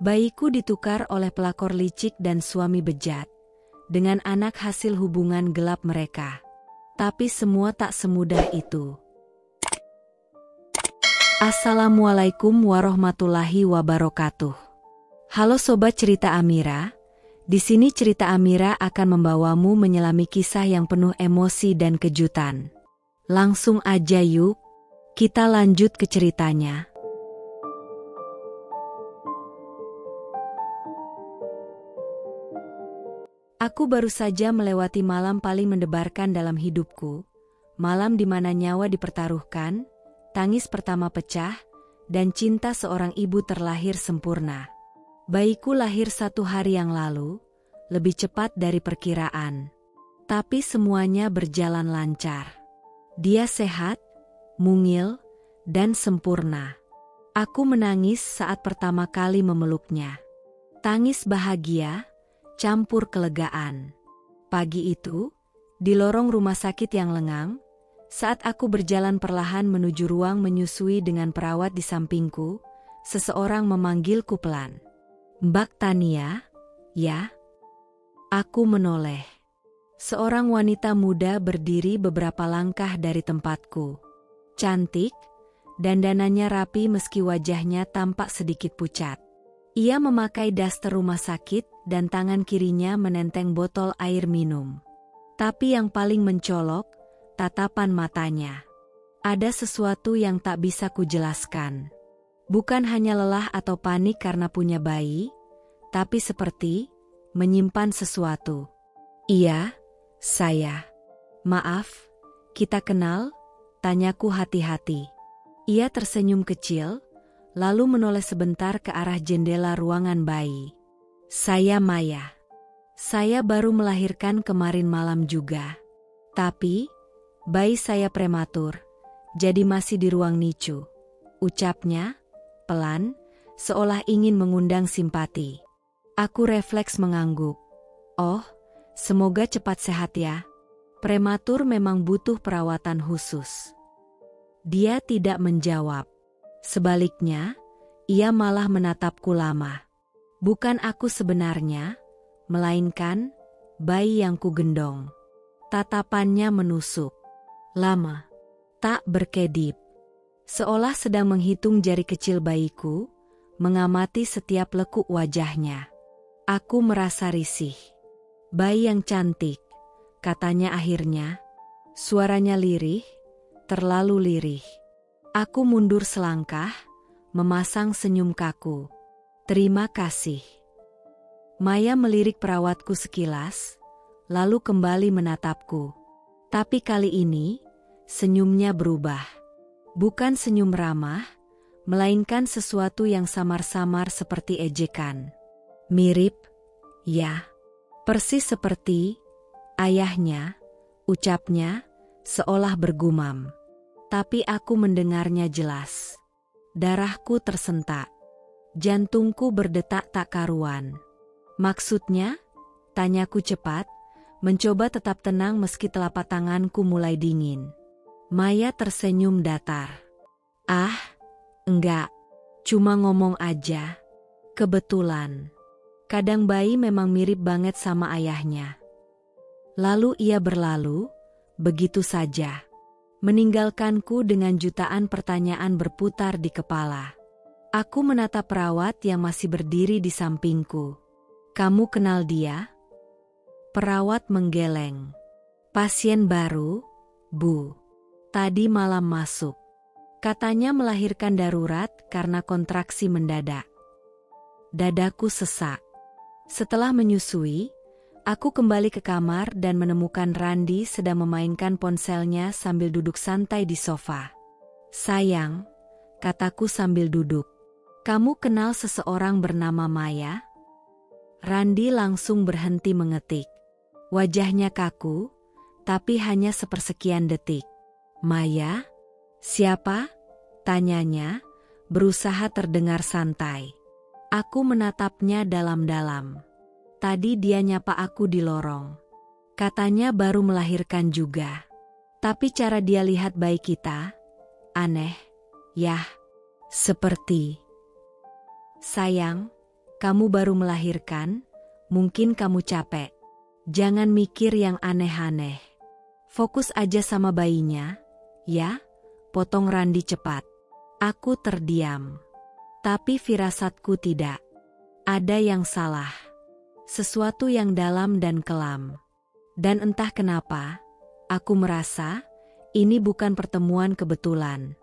Bayiku ditukar oleh pelakor licik dan suami bejat, dengan anak hasil hubungan gelap mereka. Tapi semua tak semudah itu. Assalamualaikum warahmatullahi wabarakatuh. Halo Sobat Cerita Amira, di sini cerita Amira akan membawamu menyelami kisah yang penuh emosi dan kejutan. Langsung aja yuk, kita lanjut ke ceritanya. Aku baru saja melewati malam paling mendebarkan dalam hidupku, malam di mana nyawa dipertaruhkan, tangis pertama pecah, dan cinta seorang ibu terlahir sempurna. Bayiku lahir 1 hari yang lalu, lebih cepat dari perkiraan. Tapi semuanya berjalan lancar. Dia sehat, mungil, dan sempurna. Aku menangis saat pertama kali memeluknya. Tangis bahagia, campur kelegaan. Pagi itu, di lorong rumah sakit yang lengang, saat aku berjalan perlahan menuju ruang menyusui dengan perawat di sampingku, seseorang memanggilku pelan. "Mbak Tania, ya?" Aku menoleh. Seorang wanita muda berdiri beberapa langkah dari tempatku. Cantik, dandanannya rapi meski wajahnya tampak sedikit pucat. Ia memakai daster rumah sakit dan tangan kirinya menenteng botol air minum. Tapi yang paling mencolok, tatapan matanya. Ada sesuatu yang tak bisa kujelaskan. Bukan hanya lelah atau panik karena punya bayi, tapi seperti menyimpan sesuatu. "Iya, saya. Maaf, kita kenal?" tanyaku hati-hati. Ia tersenyum kecil, lalu menoleh sebentar ke arah jendela ruangan bayi. "Saya Maya. Saya baru melahirkan kemarin malam juga. Tapi, bayi saya prematur, jadi masih di ruang NICU," ucapnya, pelan, seolah ingin mengundang simpati. Aku refleks mengangguk. "Oh, semoga cepat sehat ya. Prematur memang butuh perawatan khusus." Dia tidak menjawab. Sebaliknya, ia malah menatapku lama. Bukan aku sebenarnya, melainkan bayi yang kugendong. Tatapannya menusuk. Lama. Tak berkedip. Seolah sedang menghitung jari kecil bayiku, mengamati setiap lekuk wajahnya. Aku merasa risih. "Bayi yang cantik," katanya akhirnya. Suaranya lirih, terlalu lirih. Aku mundur selangkah, memasang senyum kaku. "Terima kasih." Maya melirik perawatku sekilas, lalu kembali menatapku. Tapi kali ini, senyumnya berubah. Bukan senyum ramah, melainkan sesuatu yang samar-samar seperti ejekan. "Mirip, ya. Persis seperti ayahnya," ucapnya, seolah bergumam. Tapi aku mendengarnya jelas. Darahku tersentak. Jantungku berdetak tak karuan. "Maksudnya?" tanyaku cepat, mencoba tetap tenang meski telapak tanganku mulai dingin. Maya tersenyum datar. "Ah, enggak. Cuma ngomong aja. Kebetulan. Kadang bayi memang mirip banget sama ayahnya." Lalu ia berlalu, begitu saja. Meninggalkanku dengan jutaan pertanyaan berputar di kepala. Aku menatap perawat yang masih berdiri di sampingku. "Kamu kenal dia?" Perawat menggeleng. "Pasien baru, Bu. Tadi malam masuk. Katanya melahirkan darurat karena kontraksi mendadak." Dadaku sesak. Setelah menyusui, aku kembali ke kamar dan menemukan Randi sedang memainkan ponselnya sambil duduk santai di sofa. "Sayang," kataku sambil duduk. "Kamu kenal seseorang bernama Maya?" Randi langsung berhenti mengetik. Wajahnya kaku, tapi hanya sepersekian detik. "Maya? Siapa?" tanyanya, berusaha terdengar santai. Aku menatapnya dalam-dalam. Tadi dia nyapa aku di lorong. Katanya baru melahirkan juga. Tapi cara dia lihat bayi kita, aneh. Yah, seperti. "Sayang, Kamu baru melahirkan, mungkin kamu capek. Jangan mikir yang aneh-aneh. Fokus aja sama bayinya, ya? Potong Randi cepat. Aku terdiam. Tapi firasatku tidak. Ada yang salah. Sesuatu yang dalam dan kelam. Dan entah kenapa, aku merasa ini bukan pertemuan kebetulan.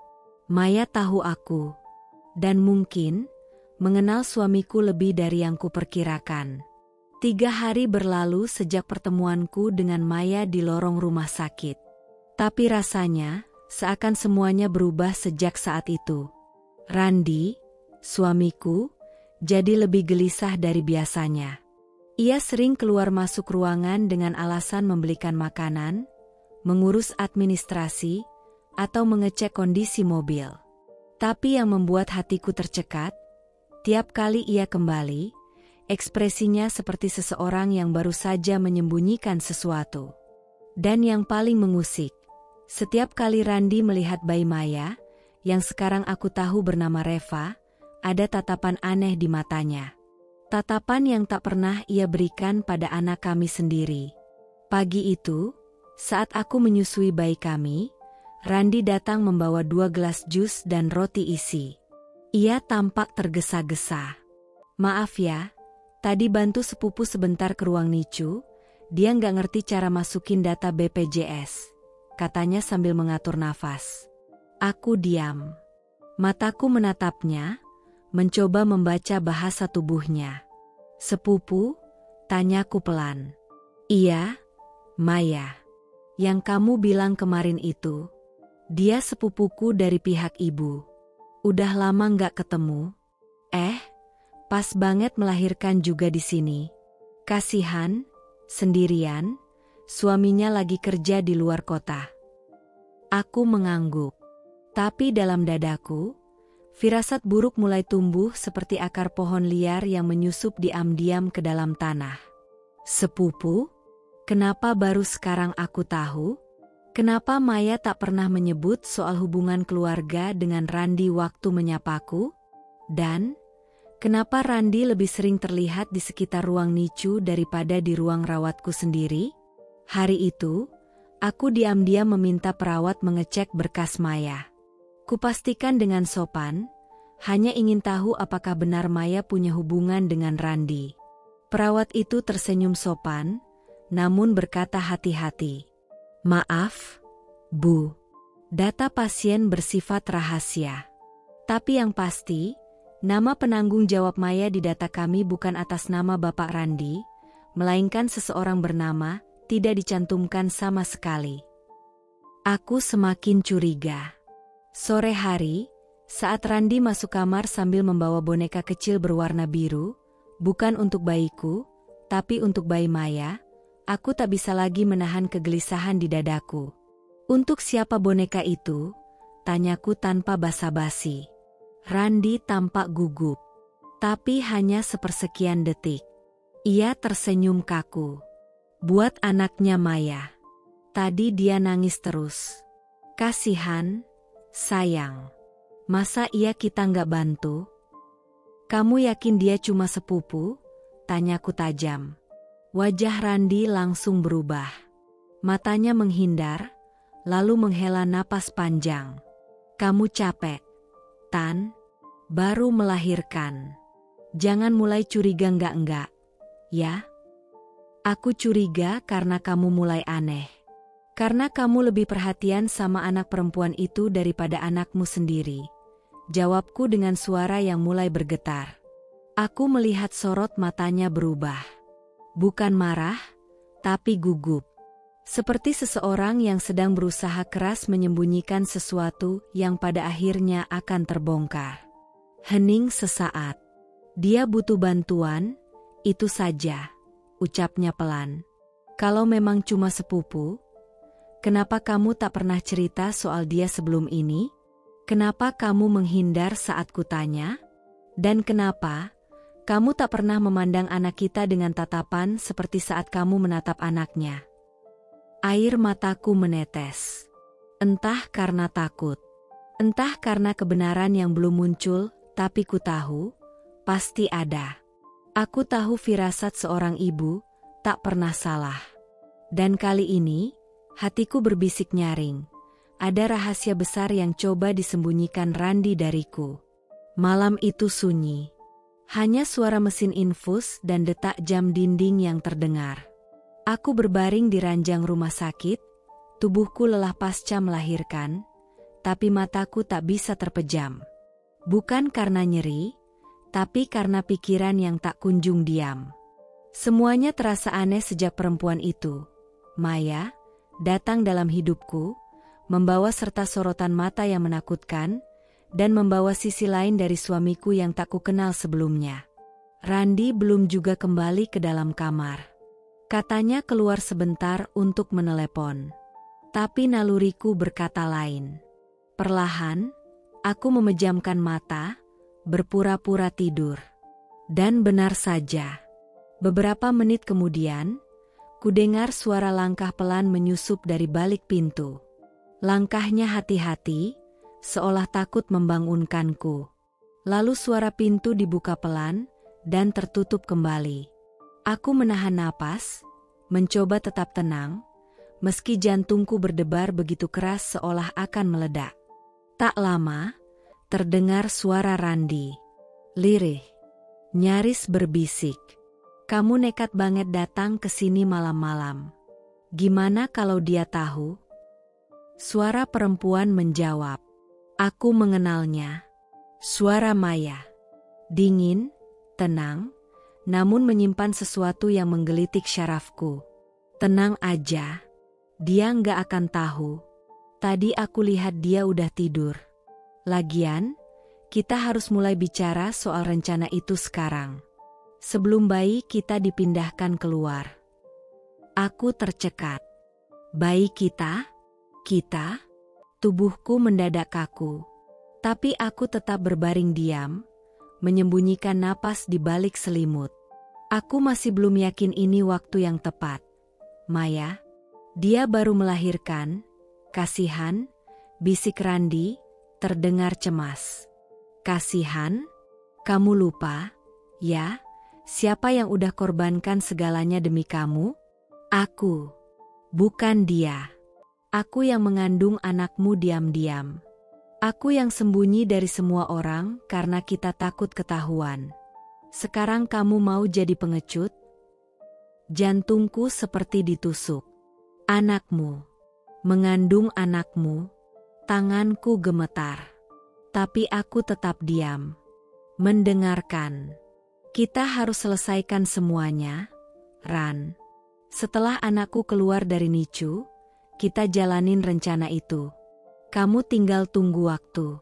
Maya tahu aku. Dan mungkin mengenal suamiku lebih dari yang kuperkirakan. 3 hari berlalu sejak pertemuanku dengan Maya di lorong rumah sakit. Tapi rasanya seakan semuanya berubah sejak saat itu. Randi, suamiku, jadi lebih gelisah dari biasanya. Ia sering keluar masuk ruangan dengan alasan membelikan makanan, mengurus administrasi, atau mengecek kondisi mobil. Tapi yang membuat hatiku tercekat, tiap kali ia kembali, ekspresinya seperti seseorang yang baru saja menyembunyikan sesuatu. Dan yang paling mengusik, setiap kali Randi melihat bayi Maya, yang sekarang aku tahu bernama Reva, ada tatapan aneh di matanya. Tatapan yang tak pernah ia berikan pada anak kami sendiri. Pagi itu, saat aku menyusui bayi kami, Randi datang membawa 2 gelas jus dan roti isi. Ia tampak tergesa-gesa. Maaf ya, tadi bantu sepupu sebentar ke ruang NICU, dia nggak ngerti cara masukin data BPJS, katanya sambil mengatur nafas. Aku diam. Mataku menatapnya, mencoba membaca bahasa tubuhnya. Sepupu? Tanyaku pelan. Iya, Maya. Yang kamu bilang kemarin itu. Dia sepupuku dari pihak ibu. Udah lama nggak ketemu. Pas banget melahirkan juga di sini. Kasihan, sendirian, suaminya lagi kerja di luar kota. Aku mengangguk. Tapi dalam dadaku, firasat buruk mulai tumbuh seperti akar pohon liar yang menyusup diam-diam ke dalam tanah. Sepupu? Kenapa baru sekarang aku tahu? Kenapa Maya tak pernah menyebut soal hubungan keluarga dengan Randi waktu menyapaku? Dan kenapa Randi lebih sering terlihat di sekitar ruang NICU daripada di ruang rawatku sendiri? Hari itu, aku diam-diam meminta perawat mengecek berkas Maya. Kupastikan dengan sopan, hanya ingin tahu apakah benar Maya punya hubungan dengan Randi. Perawat itu tersenyum sopan, namun berkata hati-hati. Maaf, Bu. Data pasien bersifat rahasia. Tapi yang pasti, nama penanggung jawab Maya di data kami bukan atas nama Bapak Randi, melainkan seseorang bernama, tidak dicantumkan sama sekali. Aku semakin curiga. Sore hari, saat Randi masuk kamar sambil membawa boneka kecil berwarna biru, bukan untuk bayiku, tapi untuk bayi Maya, aku tak bisa lagi menahan kegelisahan di dadaku. Untuk siapa boneka itu? Tanyaku tanpa basa-basi. Randi tampak gugup. Tapi hanya sepersekian detik. Ia tersenyum kaku. Buat anaknya Maya. Tadi dia nangis terus. Kasihan, sayang. Masa iya kita nggak bantu? Kamu yakin dia cuma sepupu? Tanyaku tajam. Wajah Randi langsung berubah. Matanya menghindar, lalu menghela napas panjang. Kamu capek, Tan? Baru melahirkan. Jangan mulai curiga enggak, ya? Aku curiga karena kamu mulai aneh. Karena kamu lebih perhatian sama anak perempuan itu daripada anakmu sendiri. Jawabku dengan suara yang mulai bergetar. Aku melihat sorot matanya berubah. Bukan marah, tapi gugup. Seperti seseorang yang sedang berusaha keras menyembunyikan sesuatu yang pada akhirnya akan terbongkar. Hening sesaat. Dia butuh bantuan, itu saja, ucapnya pelan. Kalau memang cuma sepupu, kenapa kamu tak pernah cerita soal dia sebelum ini? Kenapa kamu menghindar saat kutanya? Dan kenapa kamu tak pernah memandang anak kita dengan tatapan seperti saat kamu menatap anaknya? Air mataku menetes. Entah karena takut, entah karena kebenaran yang belum muncul, tapi ku tahu, pasti ada. Aku tahu firasat seorang ibu tak pernah salah. Dan kali ini, hatiku berbisik nyaring. Ada rahasia besar yang coba disembunyikan Randi dariku. Malam itu sunyi. Hanya suara mesin infus dan detak jam dinding yang terdengar. Aku berbaring di ranjang rumah sakit, tubuhku lelah pasca melahirkan, tapi mataku tak bisa terpejam. Bukan karena nyeri, tapi karena pikiran yang tak kunjung diam. Semuanya terasa aneh sejak perempuan itu, Maya, datang dalam hidupku, membawa serta sorotan mata yang menakutkan, dan membawa sisi lain dari suamiku yang tak kukenal sebelumnya. Randi belum juga kembali ke dalam kamar. Katanya keluar sebentar untuk menelepon. Tapi naluriku berkata lain. Perlahan, aku memejamkan mata, berpura-pura tidur. Dan benar saja. Beberapa menit kemudian, kudengar suara langkah pelan menyusup dari balik pintu. Langkahnya hati-hati, seolah takut membangunkanku. Lalu suara pintu dibuka pelan dan tertutup kembali. Aku menahan napas, mencoba tetap tenang, meski jantungku berdebar begitu keras seolah akan meledak. Tak lama, terdengar suara Randi. Lirih, nyaris berbisik. Kamu nekat banget datang ke sini malam-malam. Gimana kalau dia tahu? Suara perempuan menjawab. Aku mengenalnya. Suara Maya. Dingin, tenang, namun menyimpan sesuatu yang menggelitik syarafku. Tenang aja. Dia nggak akan tahu. Tadi aku lihat dia udah tidur. Lagian, kita harus mulai bicara soal rencana itu sekarang. Sebelum bayi kita dipindahkan keluar. Aku tercekat. Bayi kita? Kita? Tubuhku mendadak kaku. Tapi aku tetap berbaring diam, menyembunyikan napas di balik selimut. Aku masih belum yakin ini waktu yang tepat. Maya, dia baru melahirkan. Kasihan, bisik Randi, terdengar cemas. Kasihan? Kamu lupa, ya, siapa yang udah korbankan segalanya demi kamu? Aku. Bukan dia. Aku yang mengandung anakmu diam-diam. Aku yang sembunyi dari semua orang karena kita takut ketahuan. Sekarang kamu mau jadi pengecut? Jantungku seperti ditusuk. Anakmu. Mengandung anakmu. Tanganku gemetar. Tapi aku tetap diam. Mendengarkan. Kita harus selesaikan semuanya, Ran. Setelah anakku keluar dari NICU, kita jalanin rencana itu. Kamu tinggal tunggu waktu.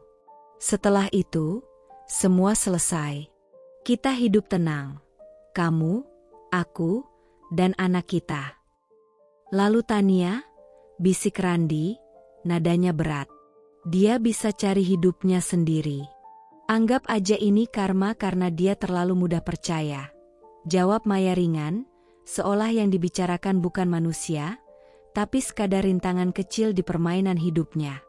Setelah itu, semua selesai. Kita hidup tenang. Kamu, aku, dan anak kita. Lalu Tania, bisik Randi, nadanya berat. Dia bisa cari hidupnya sendiri. Anggap aja ini karma karena dia terlalu mudah percaya. Jawab Maya ringan, seolah yang dibicarakan bukan manusia, tapi sekadar rintangan kecil di permainan hidupnya.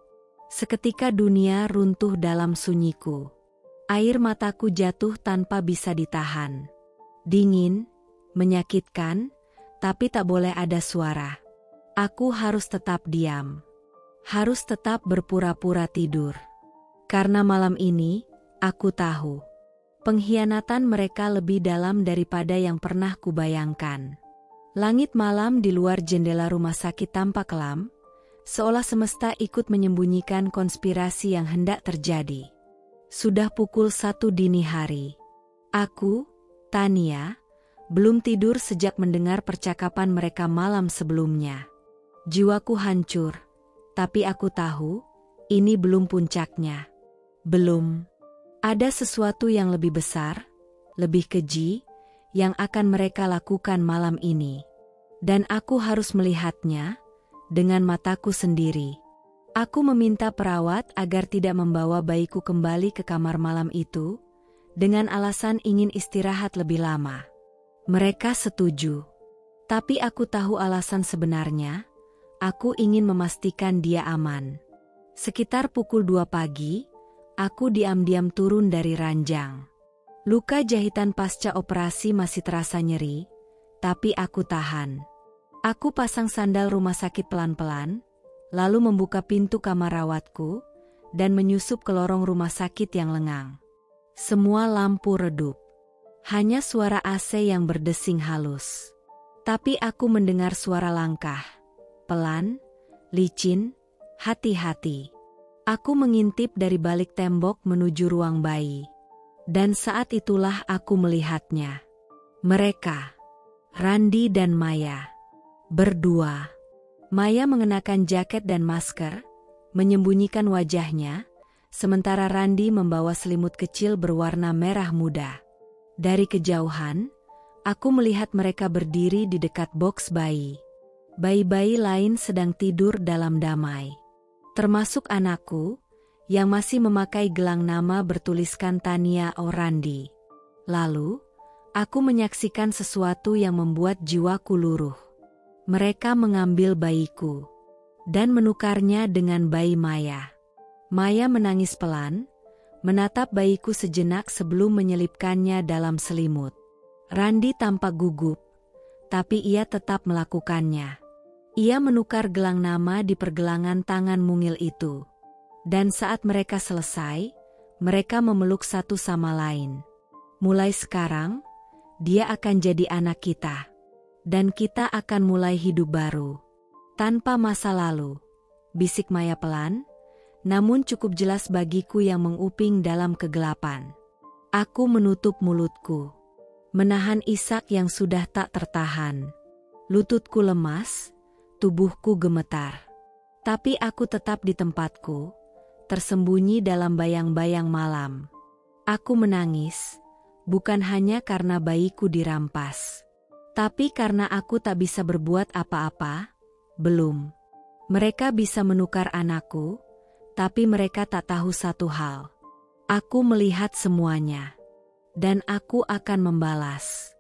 Seketika dunia runtuh dalam sunyiku. Air mataku jatuh tanpa bisa ditahan. Dingin, menyakitkan, tapi tak boleh ada suara. Aku harus tetap diam. Harus tetap berpura-pura tidur. Karena malam ini, aku tahu. Pengkhianatan mereka lebih dalam daripada yang pernah kubayangkan. Langit malam di luar jendela rumah sakit tampak kelam, seolah semesta ikut menyembunyikan konspirasi yang hendak terjadi. Sudah pukul 1 dini hari. Aku, Tania, belum tidur sejak mendengar percakapan mereka malam sebelumnya. Jiwaku hancur, tapi aku tahu, ini belum puncaknya. Belum. Ada sesuatu yang lebih besar, lebih keji, yang akan mereka lakukan malam ini. Dan aku harus melihatnya, dengan mataku sendiri. Aku meminta perawat agar tidak membawa bayiku kembali ke kamar malam itu, dengan alasan ingin istirahat lebih lama. Mereka setuju. Tapi aku tahu alasan sebenarnya, aku ingin memastikan dia aman. Sekitar pukul 2 pagi, aku diam-diam turun dari ranjang. Luka jahitan pasca operasi masih terasa nyeri, tapi aku tahan. Aku pasang sandal rumah sakit pelan-pelan, lalu membuka pintu kamar rawatku, dan menyusup ke lorong rumah sakit yang lengang. Semua lampu redup. Hanya suara AC yang berdesing halus. Tapi aku mendengar suara langkah. Pelan, licin, hati-hati. Aku mengintip dari balik tembok menuju ruang bayi. Dan saat itulah aku melihatnya. Mereka, Randi dan Maya, berdua. Maya mengenakan jaket dan masker, menyembunyikan wajahnya, sementara Randi membawa selimut kecil berwarna merah muda. Dari kejauhan, aku melihat mereka berdiri di dekat boks bayi. Bayi-bayi lain sedang tidur dalam damai. Termasuk anakku, yang masih memakai gelang nama bertuliskan Tania Randi. Lalu, aku menyaksikan sesuatu yang membuat jiwaku luruh. Mereka mengambil bayiku dan menukarnya dengan bayi Maya. Maya menangis pelan, menatap bayiku sejenak sebelum menyelipkannya dalam selimut. Randi tampak gugup, tapi ia tetap melakukannya. Ia menukar gelang nama di pergelangan tangan mungil itu. Dan saat mereka selesai, mereka memeluk satu sama lain. Mulai sekarang, dia akan jadi anak kita. Dan kita akan mulai hidup baru. Tanpa masa lalu, bisik Maya pelan, namun cukup jelas bagiku yang menguping dalam kegelapan. Aku menutup mulutku, menahan isak yang sudah tak tertahan. Lututku lemas, tubuhku gemetar. Tapi aku tetap di tempatku, tersembunyi dalam bayang-bayang malam. Aku menangis, bukan hanya karena bayiku dirampas, tapi karena aku tak bisa berbuat apa-apa. Belum. Mereka bisa menukar anakku, tapi mereka tak tahu satu hal. Aku melihat semuanya. Dan aku akan membalas.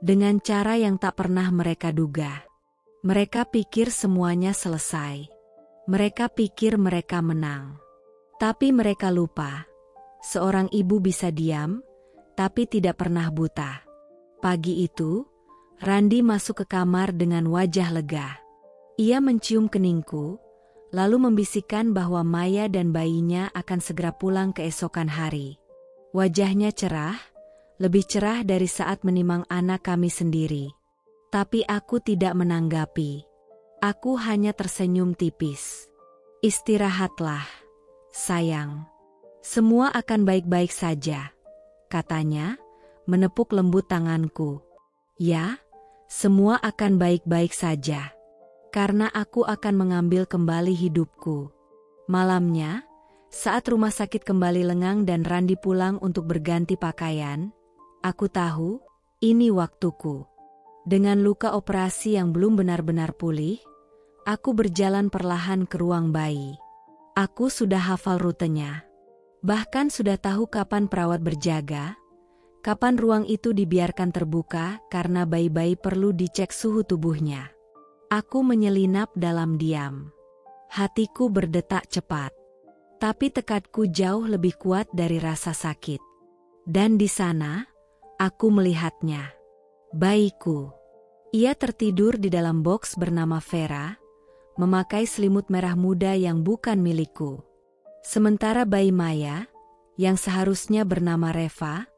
Dengan cara yang tak pernah mereka duga. Mereka pikir semuanya selesai. Mereka pikir mereka menang. Tapi mereka lupa. Seorang ibu bisa diam, tapi tidak pernah buta. Pagi itu, Randi masuk ke kamar dengan wajah lega. Ia mencium keningku, lalu membisikkan bahwa Maya dan bayinya akan segera pulang keesokan hari. Wajahnya cerah, lebih cerah dari saat menimang anak kami sendiri. Tapi aku tidak menanggapi. Aku hanya tersenyum tipis. Istirahatlah, sayang. Semua akan baik-baik saja, katanya, menepuk lembut tanganku. Ya, semua akan baik-baik saja. Karena aku akan mengambil kembali hidupku. Malamnya, saat rumah sakit kembali lengang dan Randi pulang untuk berganti pakaian, aku tahu, ini waktuku. Dengan luka operasi yang belum benar-benar pulih, aku berjalan perlahan ke ruang bayi. Aku sudah hafal rutenya. Bahkan sudah tahu kapan perawat berjaga, kapan ruang itu dibiarkan terbuka karena bayi-bayi perlu dicek suhu tubuhnya. Aku menyelinap dalam diam. Hatiku berdetak cepat. Tapi tekadku jauh lebih kuat dari rasa sakit. Dan di sana, aku melihatnya. Bayiku. Ia tertidur di dalam boks bernama Vera, memakai selimut merah muda yang bukan milikku. Sementara bayi Maya, yang seharusnya bernama Reva,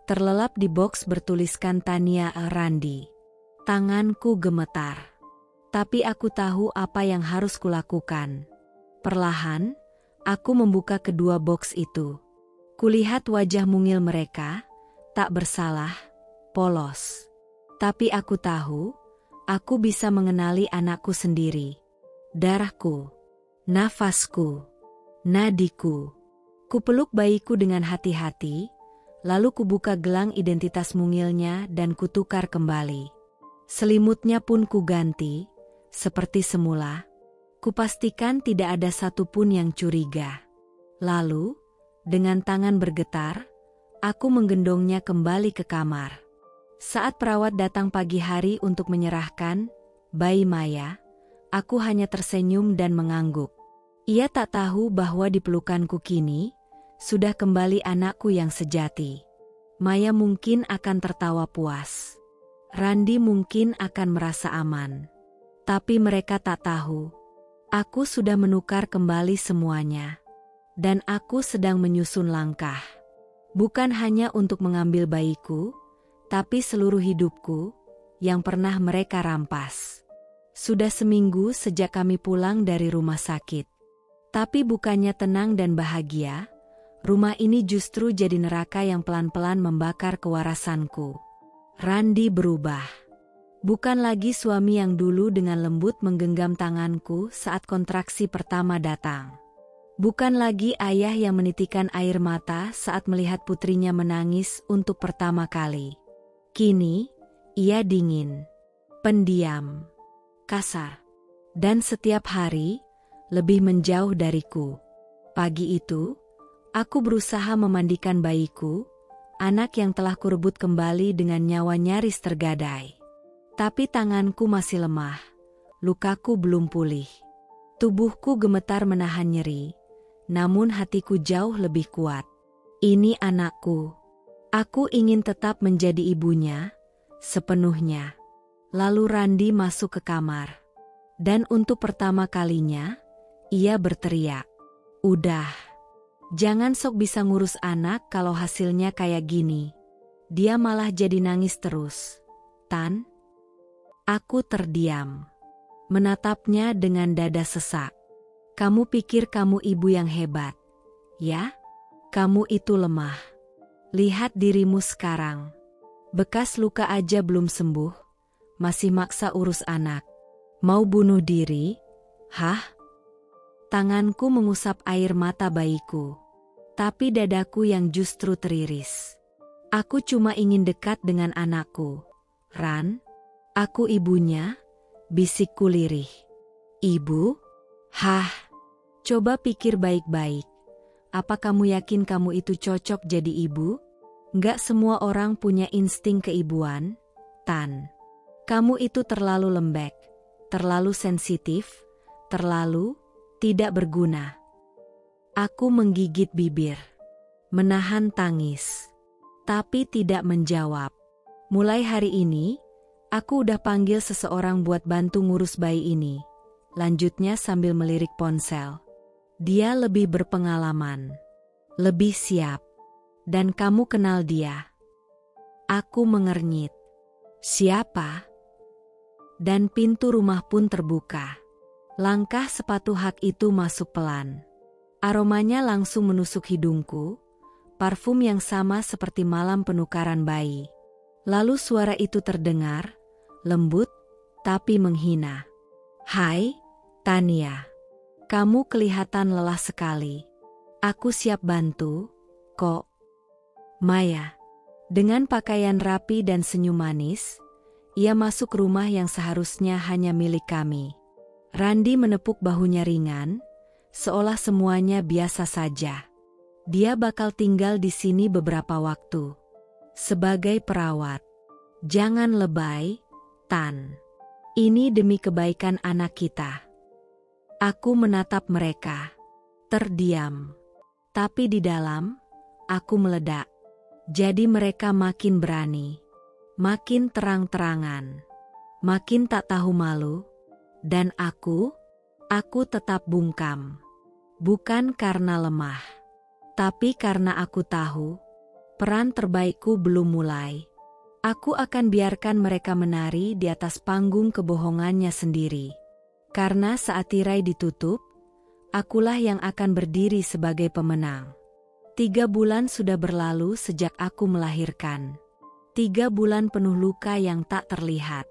terlelap di boks bertuliskan Tania Randi. Tanganku gemetar. Tapi aku tahu apa yang harus kulakukan. Perlahan, aku membuka kedua boks itu. Kulihat wajah mungil mereka, tak bersalah, polos. Tapi aku tahu, aku bisa mengenali anakku sendiri. Darahku, nafasku, nadiku. Kupeluk bayiku dengan hati-hati, lalu kubuka gelang identitas mungilnya dan kutukar kembali. Selimutnya pun kuganti. Seperti semula, kupastikan tidak ada satupun yang curiga. Lalu, dengan tangan bergetar, aku menggendongnya kembali ke kamar. Saat perawat datang pagi hari untuk menyerahkan bayi Maya, aku hanya tersenyum dan mengangguk. Ia tak tahu bahwa di pelukanku kini, sudah kembali anakku yang sejati. Maya mungkin akan tertawa puas. Randi mungkin akan merasa aman. Tapi mereka tak tahu. Aku sudah menukar kembali semuanya. Dan aku sedang menyusun langkah. Bukan hanya untuk mengambil bayiku, tapi seluruh hidupku yang pernah mereka rampas. Sudah seminggu sejak kami pulang dari rumah sakit. Tapi bukannya tenang dan bahagia, rumah ini justru jadi neraka yang pelan-pelan membakar kewarasanku. Randi berubah. Bukan lagi suami yang dulu dengan lembut menggenggam tanganku saat kontraksi pertama datang. Bukan lagi ayah yang menitikan air mata saat melihat putrinya menangis untuk pertama kali. Kini, ia dingin, pendiam, kasar, dan setiap hari lebih menjauh dariku. Pagi itu, aku berusaha memandikan bayiku, anak yang telah kurebut kembali dengan nyawa nyaris tergadai. Tapi tanganku masih lemah, lukaku belum pulih. Tubuhku gemetar menahan nyeri, namun hatiku jauh lebih kuat. Ini anakku. Aku ingin tetap menjadi ibunya, sepenuhnya. Lalu Randi masuk ke kamar. Dan untuk pertama kalinya, ia berteriak. Udah. Jangan sok bisa ngurus anak kalau hasilnya kayak gini. Dia malah jadi nangis terus. Tan? Aku terdiam. Menatapnya dengan dada sesak. Kamu pikir kamu ibu yang hebat, ya? Kamu itu lemah. Lihat dirimu sekarang. Bekas luka aja belum sembuh, masih maksa urus anak. Mau bunuh diri? Hah? Tanganku mengusap air mata bayiku. Tapi dadaku yang justru teriris. Aku cuma ingin dekat dengan anakku. Ran, aku ibunya, bisikku lirih. Ibu? Hah? Coba pikir baik-baik. Apa kamu yakin kamu itu cocok jadi ibu? Nggak semua orang punya insting keibuan, Tan. Kamu itu terlalu lembek, terlalu sensitif, terlalu tidak berguna. Aku menggigit bibir, menahan tangis, tapi tidak menjawab. Mulai hari ini, aku udah panggil seseorang buat bantu ngurus bayi ini. Lanjutnya sambil melirik ponsel. Dia lebih berpengalaman, lebih siap, dan kamu kenal dia. Aku mengernyit. Siapa? Dan pintu rumah pun terbuka. Langkah sepatu hak itu masuk pelan. Aromanya langsung menusuk hidungku, parfum yang sama seperti malam penukaran bayi. Lalu suara itu terdengar, lembut, tapi menghina. Hai, Tania. Kamu kelihatan lelah sekali. Aku siap bantu, kok. Maya. Dengan pakaian rapi dan senyum manis, ia masuk rumah yang seharusnya hanya milik kami. Randi menepuk bahunya ringan, seolah semuanya biasa saja. Dia bakal tinggal di sini beberapa waktu. Sebagai perawat. Jangan lebay, Tan. Ini demi kebaikan anak kita. Aku menatap mereka, terdiam. Tapi di dalam, aku meledak. Jadi mereka makin berani, makin terang-terangan, makin tak tahu malu. Dan aku tetap bungkam. Bukan karena lemah, tapi karena aku tahu, peran terbaikku belum mulai. Aku akan biarkan mereka menari di atas panggung kebohongannya sendiri. Karena saat tirai ditutup, akulah yang akan berdiri sebagai pemenang. 3 bulan sudah berlalu sejak aku melahirkan. 3 bulan penuh luka yang tak terlihat.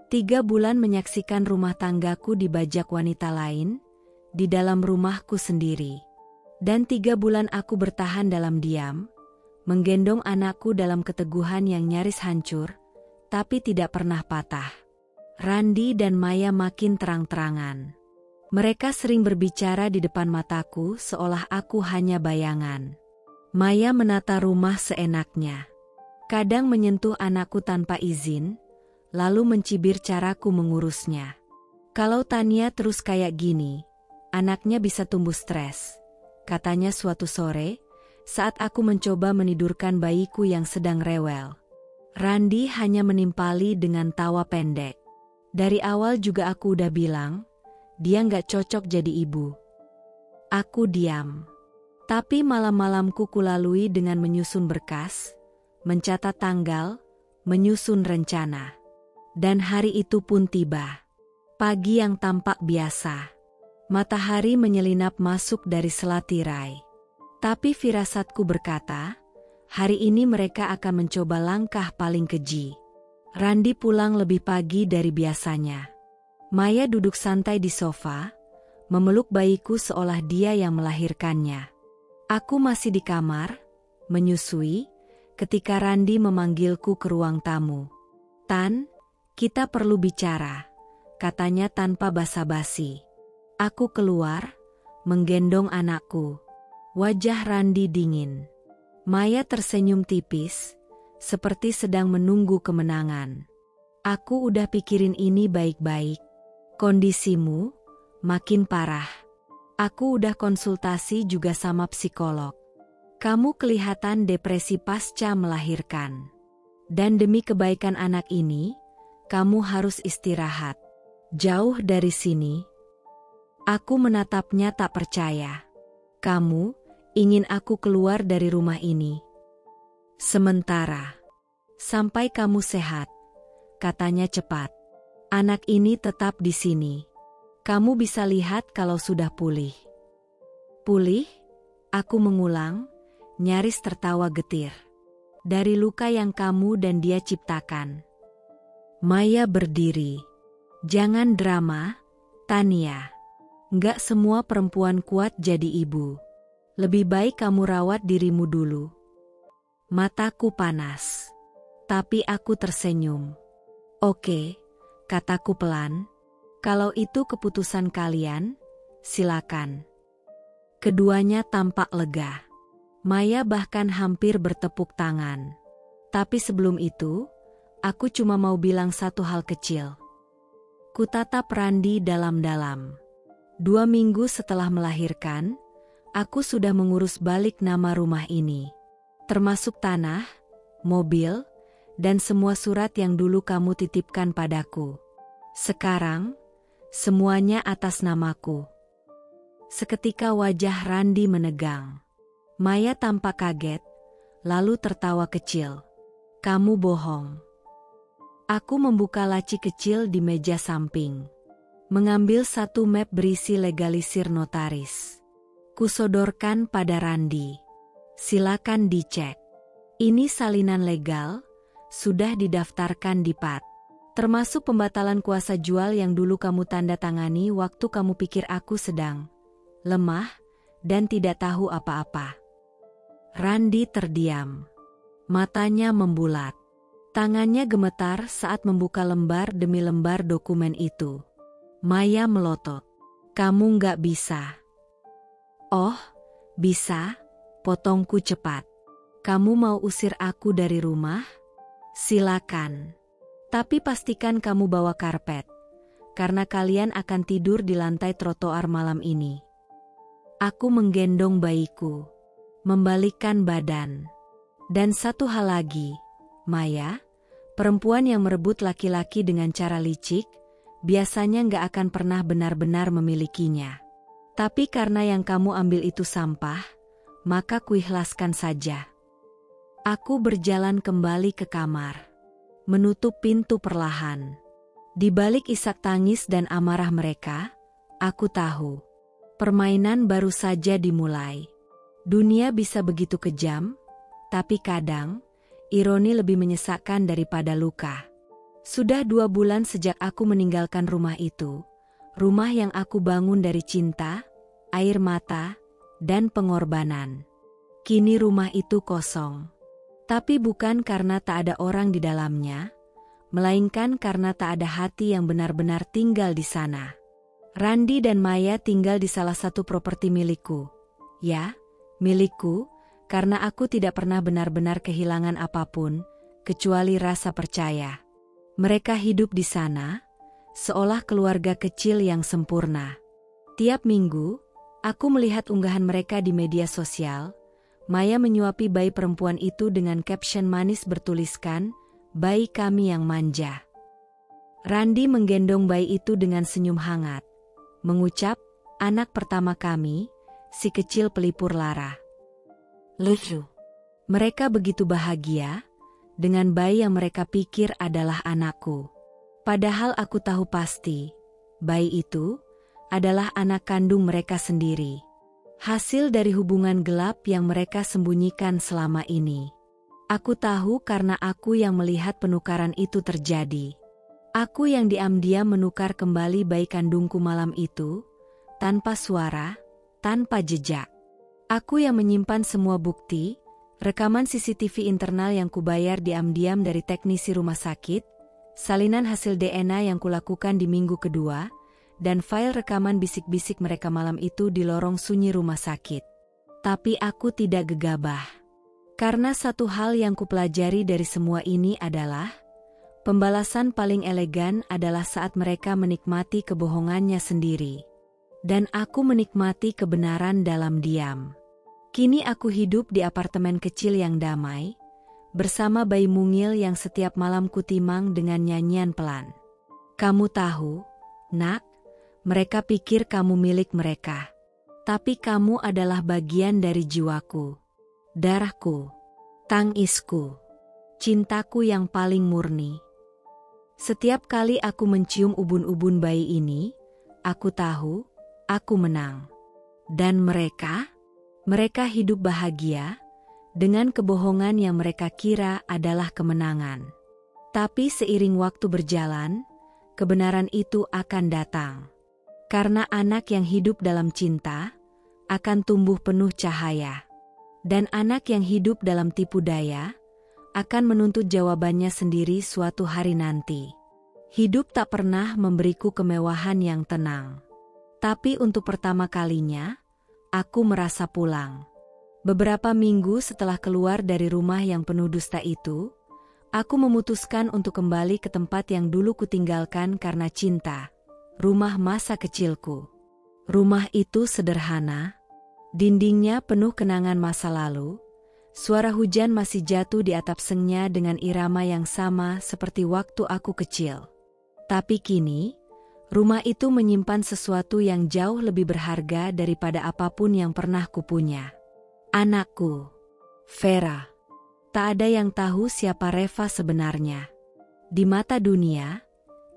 3 bulan menyaksikan rumah tanggaku dibajak wanita lain, di dalam rumahku sendiri. Dan 3 bulan aku bertahan dalam diam, menggendong anakku dalam keteguhan yang nyaris hancur, tapi tidak pernah patah. Randi dan Maya makin terang-terangan. Mereka sering berbicara di depan mataku seolah aku hanya bayangan. Maya menata rumah seenaknya. Kadang menyentuh anakku tanpa izin, lalu mencibir caraku mengurusnya. Kalau Tania terus kayak gini, anaknya bisa tumbuh stres, katanya suatu sore, saat aku mencoba menidurkan bayiku yang sedang rewel. Randi hanya menimpali dengan tawa pendek. Dari awal juga aku udah bilang, dia nggak cocok jadi ibu. Aku diam. Tapi malam-malamku kulalui dengan menyusun berkas, mencatat tanggal, menyusun rencana. Dan hari itu pun tiba. Pagi yang tampak biasa. Matahari menyelinap masuk dari selat tirai. Tapi firasatku berkata, hari ini mereka akan mencoba langkah paling keji. Randi pulang lebih pagi dari biasanya. Maya duduk santai di sofa, memeluk bayiku seolah dia yang melahirkannya. Aku masih di kamar, menyusui, ketika Randi memanggilku ke ruang tamu. "Tan, kita perlu bicara," katanya tanpa basa-basi. Aku keluar, menggendong anakku. Wajah Randi dingin. Maya tersenyum tipis, seperti sedang menunggu kemenangan. "Aku udah pikirin ini baik-baik. Kondisimu makin parah. Aku udah konsultasi juga sama psikolog. Kamu kelihatan depresi pasca melahirkan. Dan demi kebaikan anak ini, kamu harus istirahat. Jauh dari sini." Aku menatapnya tak percaya. "Kamu ingin aku keluar dari rumah ini sementara, sampai kamu sehat," katanya cepat. "Anak ini tetap di sini. Kamu bisa lihat kalau sudah pulih." "Pulih?" Aku mengulang, nyaris tertawa getir. "Dari luka yang kamu dan dia ciptakan." Maya berdiri. "Jangan drama, Tania. Nggak semua perempuan kuat jadi ibu. Lebih baik kamu rawat dirimu dulu." Mataku panas. Tapi aku tersenyum. "Oke," kataku pelan. "Kalau itu keputusan kalian, silakan." Keduanya tampak lega. Maya bahkan hampir bertepuk tangan. Tapi sebelum itu, aku cuma mau bilang satu hal kecil. Kutatap Randi dalam-dalam. 2 minggu setelah melahirkan, aku sudah mengurus balik nama rumah ini. Termasuk tanah, mobil, dan semua surat yang dulu kamu titipkan padaku. Sekarang, semuanya atas namaku." Seketika wajah Randi menegang. Maya tampak kaget, lalu tertawa kecil. "Kamu bohong." Aku membuka laci kecil di meja samping. Mengambil satu map berisi legalisir notaris. Kusodorkan pada Randi. "Silakan dicek. Ini salinan legal, sudah didaftarkan di PAT. Termasuk pembatalan kuasa jual yang dulu kamu tanda tangani waktu kamu pikir aku sedang lemah dan tidak tahu apa-apa." Randi terdiam. Matanya membulat. Tangannya gemetar saat membuka lembar demi lembar dokumen itu. Maya melotot. "Kamu nggak bisa." "Oh, bisa," potongku cepat. "Kamu mau usir aku dari rumah? Silakan. Tapi pastikan kamu bawa karpet, karena kalian akan tidur di lantai trotoar malam ini." Aku menggendong bayiku, membalikkan badan. "Dan satu hal lagi, Maya, perempuan yang merebut laki-laki dengan cara licik, biasanya nggak akan pernah benar-benar memilikinya. Tapi karena yang kamu ambil itu sampah, maka kuikhlaskan saja." Aku berjalan kembali ke kamar, menutup pintu perlahan. Di balik isak tangis dan amarah mereka, aku tahu, permainan baru saja dimulai. Dunia bisa begitu kejam, tapi kadang, ironi lebih menyesakkan daripada luka. Sudah 2 bulan sejak aku meninggalkan rumah itu, rumah yang aku bangun dari cinta, air mata, dan pengorbanan. Kini rumah itu kosong. Tapi bukan karena tak ada orang di dalamnya, melainkan karena tak ada hati yang benar-benar tinggal di sana. Randi dan Maya tinggal di salah satu properti milikku. Ya, milikku, karena aku tidak pernah benar-benar kehilangan apapun, kecuali rasa percaya. Mereka hidup di sana, seolah keluarga kecil yang sempurna. Tiap minggu, aku melihat unggahan mereka di media sosial, Maya menyuapi bayi perempuan itu dengan caption manis bertuliskan, "Bayi kami yang manja." Randi menggendong bayi itu dengan senyum hangat, mengucap, "Anak pertama kami, si kecil pelipur lara." Lucu. Mereka begitu bahagia dengan bayi yang mereka pikir adalah anakku. Padahal aku tahu pasti, bayi itu adalah anak kandung mereka sendiri. Hasil dari hubungan gelap yang mereka sembunyikan selama ini. Aku tahu karena aku yang melihat penukaran itu terjadi. Aku yang diam-diam menukar kembali bayi kandungku malam itu, tanpa suara, tanpa jejak. Aku yang menyimpan semua bukti, rekaman CCTV internal yang kubayar diam-diam dari teknisi rumah sakit, salinan hasil DNA yang kulakukan di minggu kedua, dan file rekaman bisik-bisik mereka malam itu di lorong sunyi rumah sakit. Tapi aku tidak gegabah. Karena satu hal yang kupelajari dari semua ini adalah, pembalasan paling elegan adalah saat mereka menikmati kebohongannya sendiri. Dan aku menikmati kebenaran dalam diam. Kini aku hidup di apartemen kecil yang damai, bersama bayi mungil yang setiap malam kutimang dengan nyanyian pelan. Kamu tahu, nak, mereka pikir kamu milik mereka. Tapi kamu adalah bagian dari jiwaku, darahku, tangisku, cintaku yang paling murni. Setiap kali aku mencium ubun-ubun bayi ini, aku tahu, aku menang. Dan mereka hidup bahagia, dengan kebohongan yang mereka kira adalah kemenangan. Tapi seiring waktu berjalan, kebenaran itu akan datang. Karena anak yang hidup dalam cinta, akan tumbuh penuh cahaya. Dan anak yang hidup dalam tipu daya, akan menuntut jawabannya sendiri suatu hari nanti. Hidup tak pernah memberiku kemewahan yang tenang. Tapi untuk pertama kalinya, aku merasa pulang. Beberapa minggu setelah keluar dari rumah yang penuh dusta itu, aku memutuskan untuk kembali ke tempat yang dulu kutinggalkan karena cinta, rumah masa kecilku. Rumah itu sederhana, dindingnya penuh kenangan masa lalu, suara hujan masih jatuh di atap sengnya dengan irama yang sama seperti waktu aku kecil. Tapi kini, rumah itu menyimpan sesuatu yang jauh lebih berharga daripada apapun yang pernah kupunya. Anakku, Vera. Tak ada yang tahu siapa Reva sebenarnya. Di mata dunia,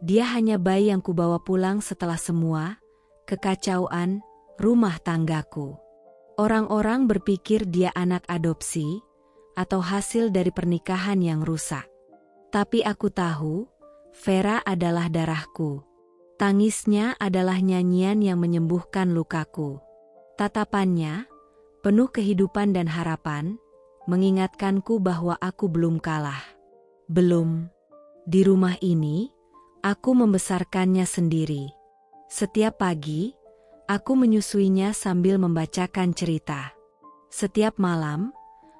dia hanya bayi yang kubawa pulang setelah semua kekacauan rumah tanggaku. Orang-orang berpikir dia anak adopsi atau hasil dari pernikahan yang rusak. Tapi aku tahu, Vera adalah darahku. Tangisnya adalah nyanyian yang menyembuhkan lukaku. Tatapannya, penuh kehidupan dan harapan, mengingatkanku bahwa aku belum kalah. Belum. Di rumah ini, aku membesarkannya sendiri. Setiap pagi, aku menyusuinya sambil membacakan cerita. Setiap malam,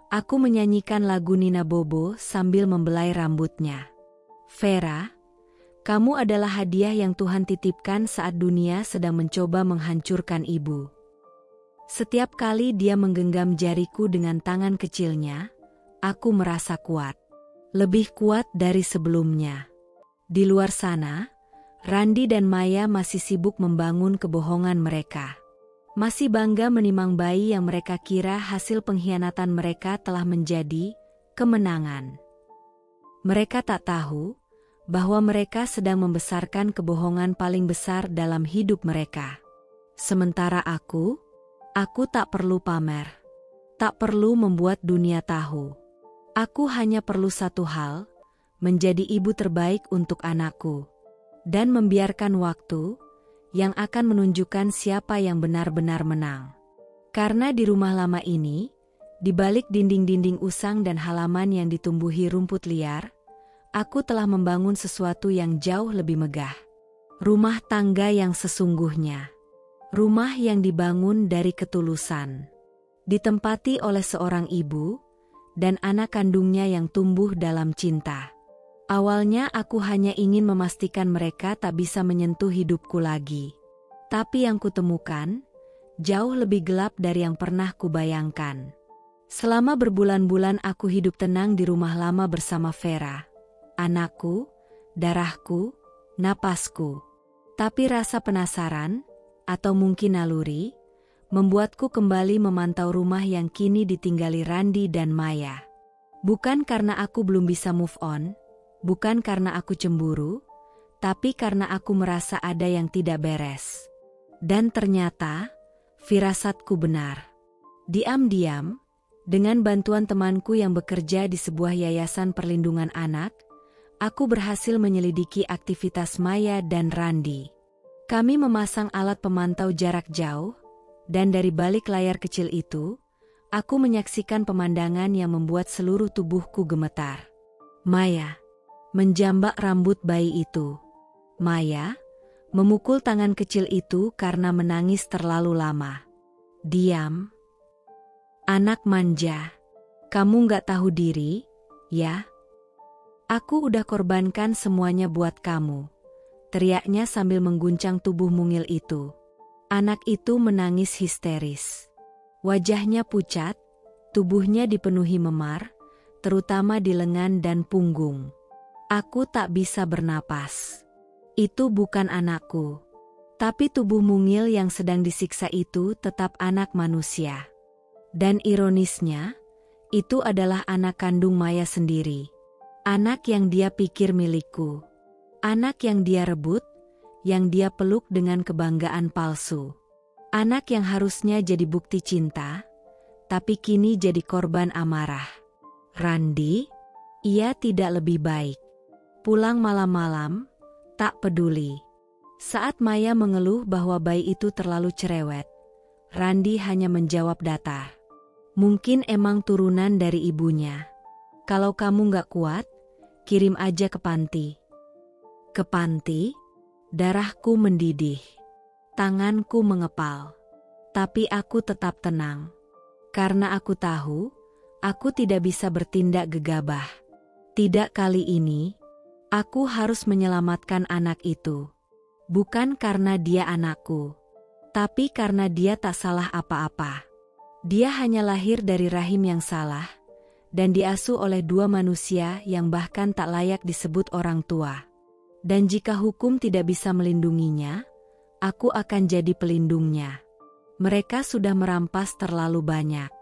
aku menyanyikan lagu Nina Bobo sambil membelai rambutnya. Vera, kamu adalah hadiah yang Tuhan titipkan saat dunia sedang mencoba menghancurkan ibu. Setiap kali dia menggenggam jariku dengan tangan kecilnya, aku merasa kuat. Lebih kuat dari sebelumnya. Di luar sana, Randi dan Maya masih sibuk membangun kebohongan mereka. Masih bangga menimang bayi yang mereka kira hasil pengkhianatan mereka telah menjadi kemenangan. Mereka tak tahu bahwa mereka sedang membesarkan kebohongan paling besar dalam hidup mereka. Sementara aku tak perlu pamer. Tak perlu membuat dunia tahu. Aku hanya perlu satu hal, menjadi ibu terbaik untuk anakku. Dan membiarkan waktu, yang akan menunjukkan siapa yang benar-benar menang. Karena di rumah lama ini, di balik dinding-dinding usang dan halaman yang ditumbuhi rumput liar, aku telah membangun sesuatu yang jauh lebih megah. Rumah tangga yang sesungguhnya. Rumah yang dibangun dari ketulusan, ditempati oleh seorang ibu, dan anak kandungnya yang tumbuh dalam cinta. Awalnya aku hanya ingin memastikan mereka tak bisa menyentuh hidupku lagi. Tapi yang kutemukan, jauh lebih gelap dari yang pernah kubayangkan. Selama berbulan-bulan aku hidup tenang di rumah lama bersama Vera, anakku, darahku, napasku. Tapi rasa penasaran, atau mungkin naluri, membuatku kembali memantau rumah yang kini ditinggali Randi dan Maya. Bukan karena aku belum bisa move on, bukan karena aku cemburu, tapi karena aku merasa ada yang tidak beres. Dan ternyata, firasatku benar. Diam-diam, dengan bantuan temanku yang bekerja di sebuah yayasan perlindungan anak, aku berhasil menyelidiki aktivitas Maya dan Randi. Kami memasang alat pemantau jarak jauh, dan dari balik layar kecil itu, aku menyaksikan pemandangan yang membuat seluruh tubuhku gemetar. Maya menjambak rambut bayi itu. Maya memukul tangan kecil itu karena menangis terlalu lama. Diam. Anak manja. Kamu gak tahu diri, ya? Aku udah korbankan semuanya buat kamu. Teriaknya sambil mengguncang tubuh mungil itu. Anak itu menangis histeris. Wajahnya pucat, tubuhnya dipenuhi memar, terutama di lengan dan punggung. Aku tak bisa bernapas. Itu bukan anakku. Tapi tubuh mungil yang sedang disiksa itu tetap anak manusia. Dan ironisnya, itu adalah anak kandung Maya sendiri. Anak yang dia pikir milikku. Anak yang dia rebut, yang dia peluk dengan kebanggaan palsu. Anak yang harusnya jadi bukti cinta, tapi kini jadi korban amarah. Randi, ia tidak lebih baik. Pulang malam-malam, tak peduli. Saat Maya mengeluh bahwa bayi itu terlalu cerewet, Randi hanya menjawab datar. Mungkin emang turunan dari ibunya. Kalau kamu gak kuat, kirim aja ke panti. Ke panti? Darahku mendidih. Tanganku mengepal. Tapi aku tetap tenang. Karena aku tahu, aku tidak bisa bertindak gegabah. Tidak kali ini, aku harus menyelamatkan anak itu. Bukan karena dia anakku, tapi karena dia tak salah apa-apa. Dia hanya lahir dari rahim yang salah, dan diasuh oleh dua manusia yang bahkan tak layak disebut orang tua. Dan jika hukum tidak bisa melindunginya, aku akan jadi pelindungnya. Mereka sudah merampas terlalu banyak.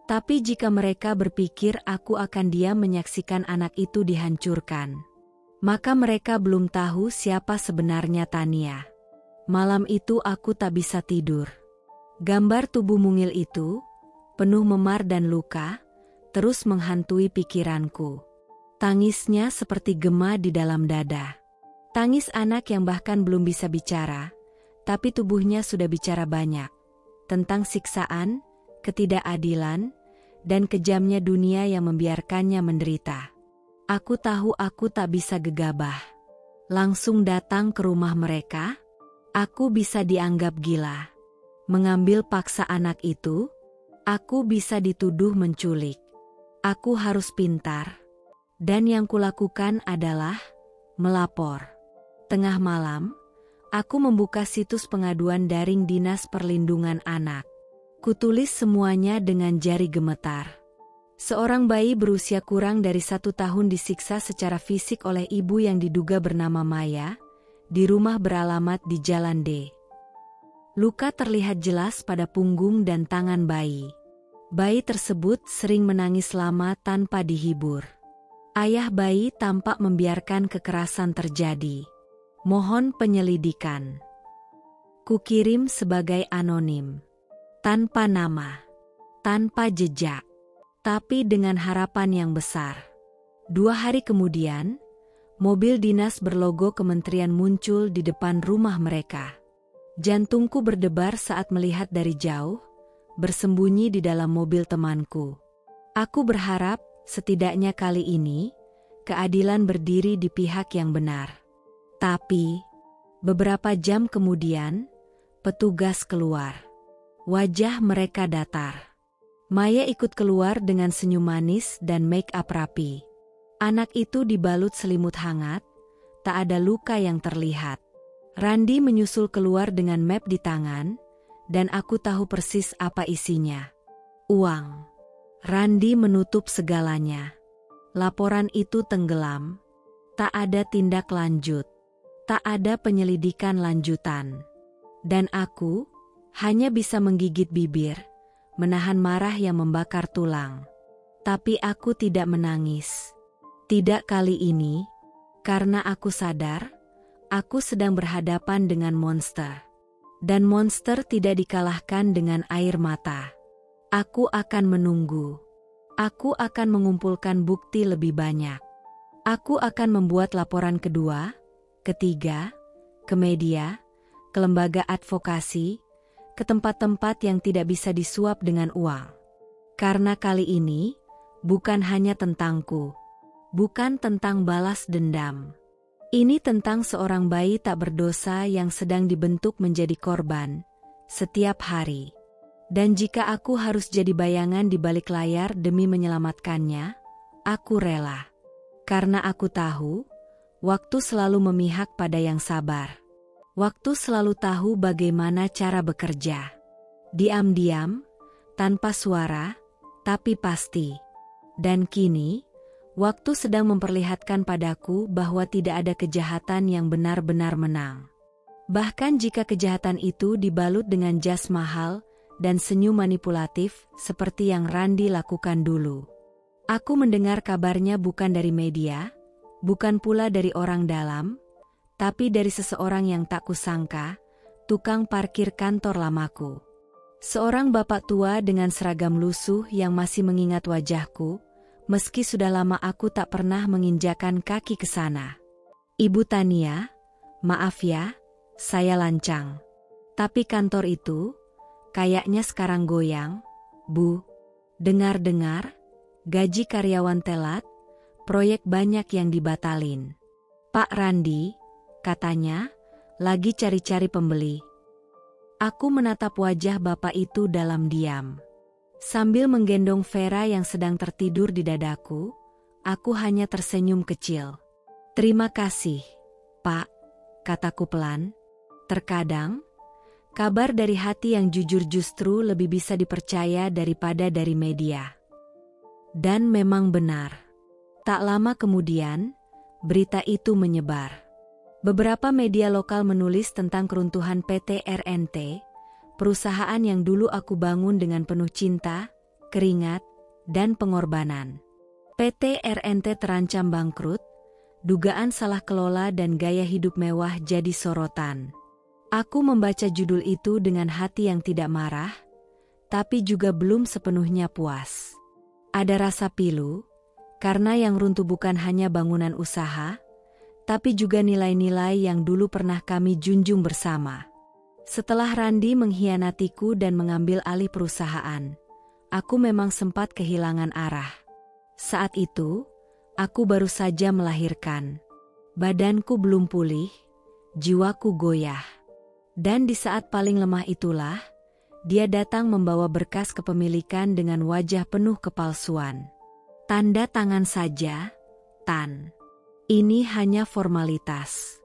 Tapi jika mereka berpikir aku akan diam menyaksikan anak itu dihancurkan, maka mereka belum tahu siapa sebenarnya Tania. Malam itu aku tak bisa tidur. Gambar tubuh mungil itu, penuh memar dan luka, terus menghantui pikiranku. Tangisnya seperti gema di dalam dada. Tangis anak yang bahkan belum bisa bicara, tapi tubuhnya sudah bicara banyak. Tentang siksaan, ketidakadilan, dan kejamnya dunia yang membiarkannya menderita. Aku tahu aku tak bisa gegabah. Langsung datang ke rumah mereka, aku bisa dianggap gila. Mengambil paksa anak itu, aku bisa dituduh menculik. Aku harus pintar. Dan yang kulakukan adalah melapor. Tengah malam, aku membuka situs pengaduan daring Dinas Perlindungan Anak. Kutulis semuanya dengan jari gemetar. Seorang bayi berusia kurang dari 1 tahun disiksa secara fisik oleh ibu yang diduga bernama Maya, di rumah beralamat di Jalan D. Luka terlihat jelas pada punggung dan tangan bayi. Bayi tersebut sering menangis lama tanpa dihibur. Ayah bayi tampak membiarkan kekerasan terjadi. Mohon penyelidikan. Kukirim sebagai anonim. Tanpa nama. Tanpa jejak. Tapi dengan harapan yang besar. 2 hari kemudian, mobil dinas berlogo kementerian muncul di depan rumah mereka. Jantungku berdebar saat melihat dari jauh, bersembunyi di dalam mobil temanku. Aku berharap, setidaknya kali ini, keadilan berdiri di pihak yang benar. Tapi, beberapa jam kemudian, petugas keluar. Wajah mereka datar. Maya ikut keluar dengan senyum manis dan make up rapi. Anak itu dibalut selimut hangat, tak ada luka yang terlihat. Randi menyusul keluar dengan map di tangan, dan aku tahu persis apa isinya. Uang. Randi menutup segalanya. Laporan itu tenggelam. Tak ada tindak lanjut. Tak ada penyelidikan lanjutan. Dan aku hanya bisa menggigit bibir, menahan marah yang membakar tulang. Tapi aku tidak menangis. Tidak kali ini, karena aku sadar, aku sedang berhadapan dengan monster. Dan monster tidak dikalahkan dengan air mata. Aku akan menunggu. Aku akan mengumpulkan bukti lebih banyak. Aku akan membuat laporan kedua, ketiga, ke media, ke lembaga advokasi, ke tempat-tempat yang tidak bisa disuap dengan uang. Karena kali ini, bukan hanya tentangku. Bukan tentang balas dendam. Ini tentang seorang bayi tak berdosa yang sedang dibentuk menjadi korban, setiap hari. Dan jika aku harus jadi bayangan di balik layar demi menyelamatkannya, aku rela. Karena aku tahu, waktu selalu memihak pada yang sabar. Waktu selalu tahu bagaimana cara bekerja. Diam-diam, tanpa suara, tapi pasti. Dan kini, waktu sedang memperlihatkan padaku bahwa tidak ada kejahatan yang benar-benar menang. Bahkan jika kejahatan itu dibalut dengan jas mahal dan senyum manipulatif seperti yang Randi lakukan dulu. Aku mendengar kabarnya bukan dari media, bukan pula dari orang dalam, tapi dari seseorang yang tak kusangka, tukang parkir kantor lamaku. Seorang bapak tua dengan seragam lusuh yang masih mengingat wajahku, meski sudah lama aku tak pernah menginjakan kaki ke sana. Ibu Tania, maaf ya, saya lancang. Tapi kantor itu, kayaknya sekarang goyang, Bu. Dengar-dengar, gaji karyawan telat, proyek banyak yang dibatalin. Pak Randi, katanya, lagi cari-cari pembeli. Aku menatap wajah bapak itu dalam diam. Sambil menggendong Vera yang sedang tertidur di dadaku, aku hanya tersenyum kecil. Terima kasih, Pak, kataku pelan. Terkadang, kabar dari hati yang jujur justru lebih bisa dipercaya daripada dari media. Dan memang benar. Tak lama kemudian, berita itu menyebar. Beberapa media lokal menulis tentang keruntuhan PT RNT, perusahaan yang dulu aku bangun dengan penuh cinta, keringat, dan pengorbanan. PT RNT terancam bangkrut, dugaan salah kelola dan gaya hidup mewah jadi sorotan. Aku membaca judul itu dengan hati yang tidak marah, tapi juga belum sepenuhnya puas. Ada rasa pilu, karena yang runtuh bukan hanya bangunan usaha, tapi juga nilai-nilai yang dulu pernah kami junjung bersama. Setelah Randi mengkhianatiku dan mengambil alih perusahaan, aku memang sempat kehilangan arah. Saat itu, aku baru saja melahirkan. Badanku belum pulih, jiwaku goyah. Dan di saat paling lemah itulah, dia datang membawa berkas kepemilikan dengan wajah penuh kepalsuan. Tanda tangan saja, Tan. Ini hanya formalitas.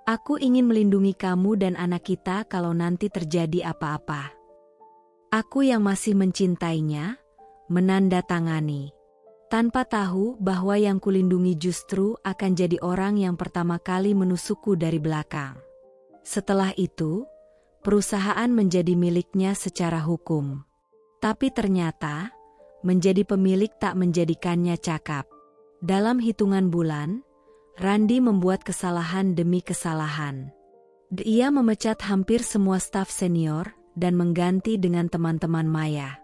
Aku ingin melindungi kamu dan anak kita kalau nanti terjadi apa-apa. Aku yang masih mencintainya, menandatangani. Tanpa tahu bahwa yang kulindungi justru akan jadi orang yang pertama kali menusukku dari belakang. Setelah itu, perusahaan menjadi miliknya secara hukum. Tapi ternyata, menjadi pemilik tak menjadikannya cakap. Dalam hitungan bulan, Randi membuat kesalahan demi kesalahan. Dia memecat hampir semua staf senior dan mengganti dengan teman-teman Maya.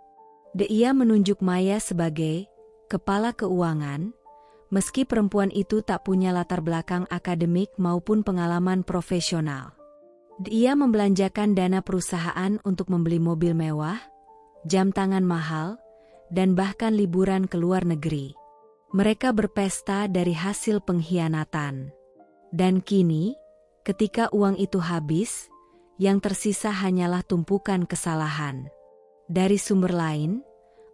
Dia menunjuk Maya sebagai kepala keuangan, meski perempuan itu tak punya latar belakang akademik maupun pengalaman profesional. Dia membelanjakan dana perusahaan untuk membeli mobil mewah, jam tangan mahal, dan bahkan liburan ke luar negeri. Mereka berpesta dari hasil pengkhianatan. Dan kini, ketika uang itu habis, yang tersisa hanyalah tumpukan kesalahan. Dari sumber lain,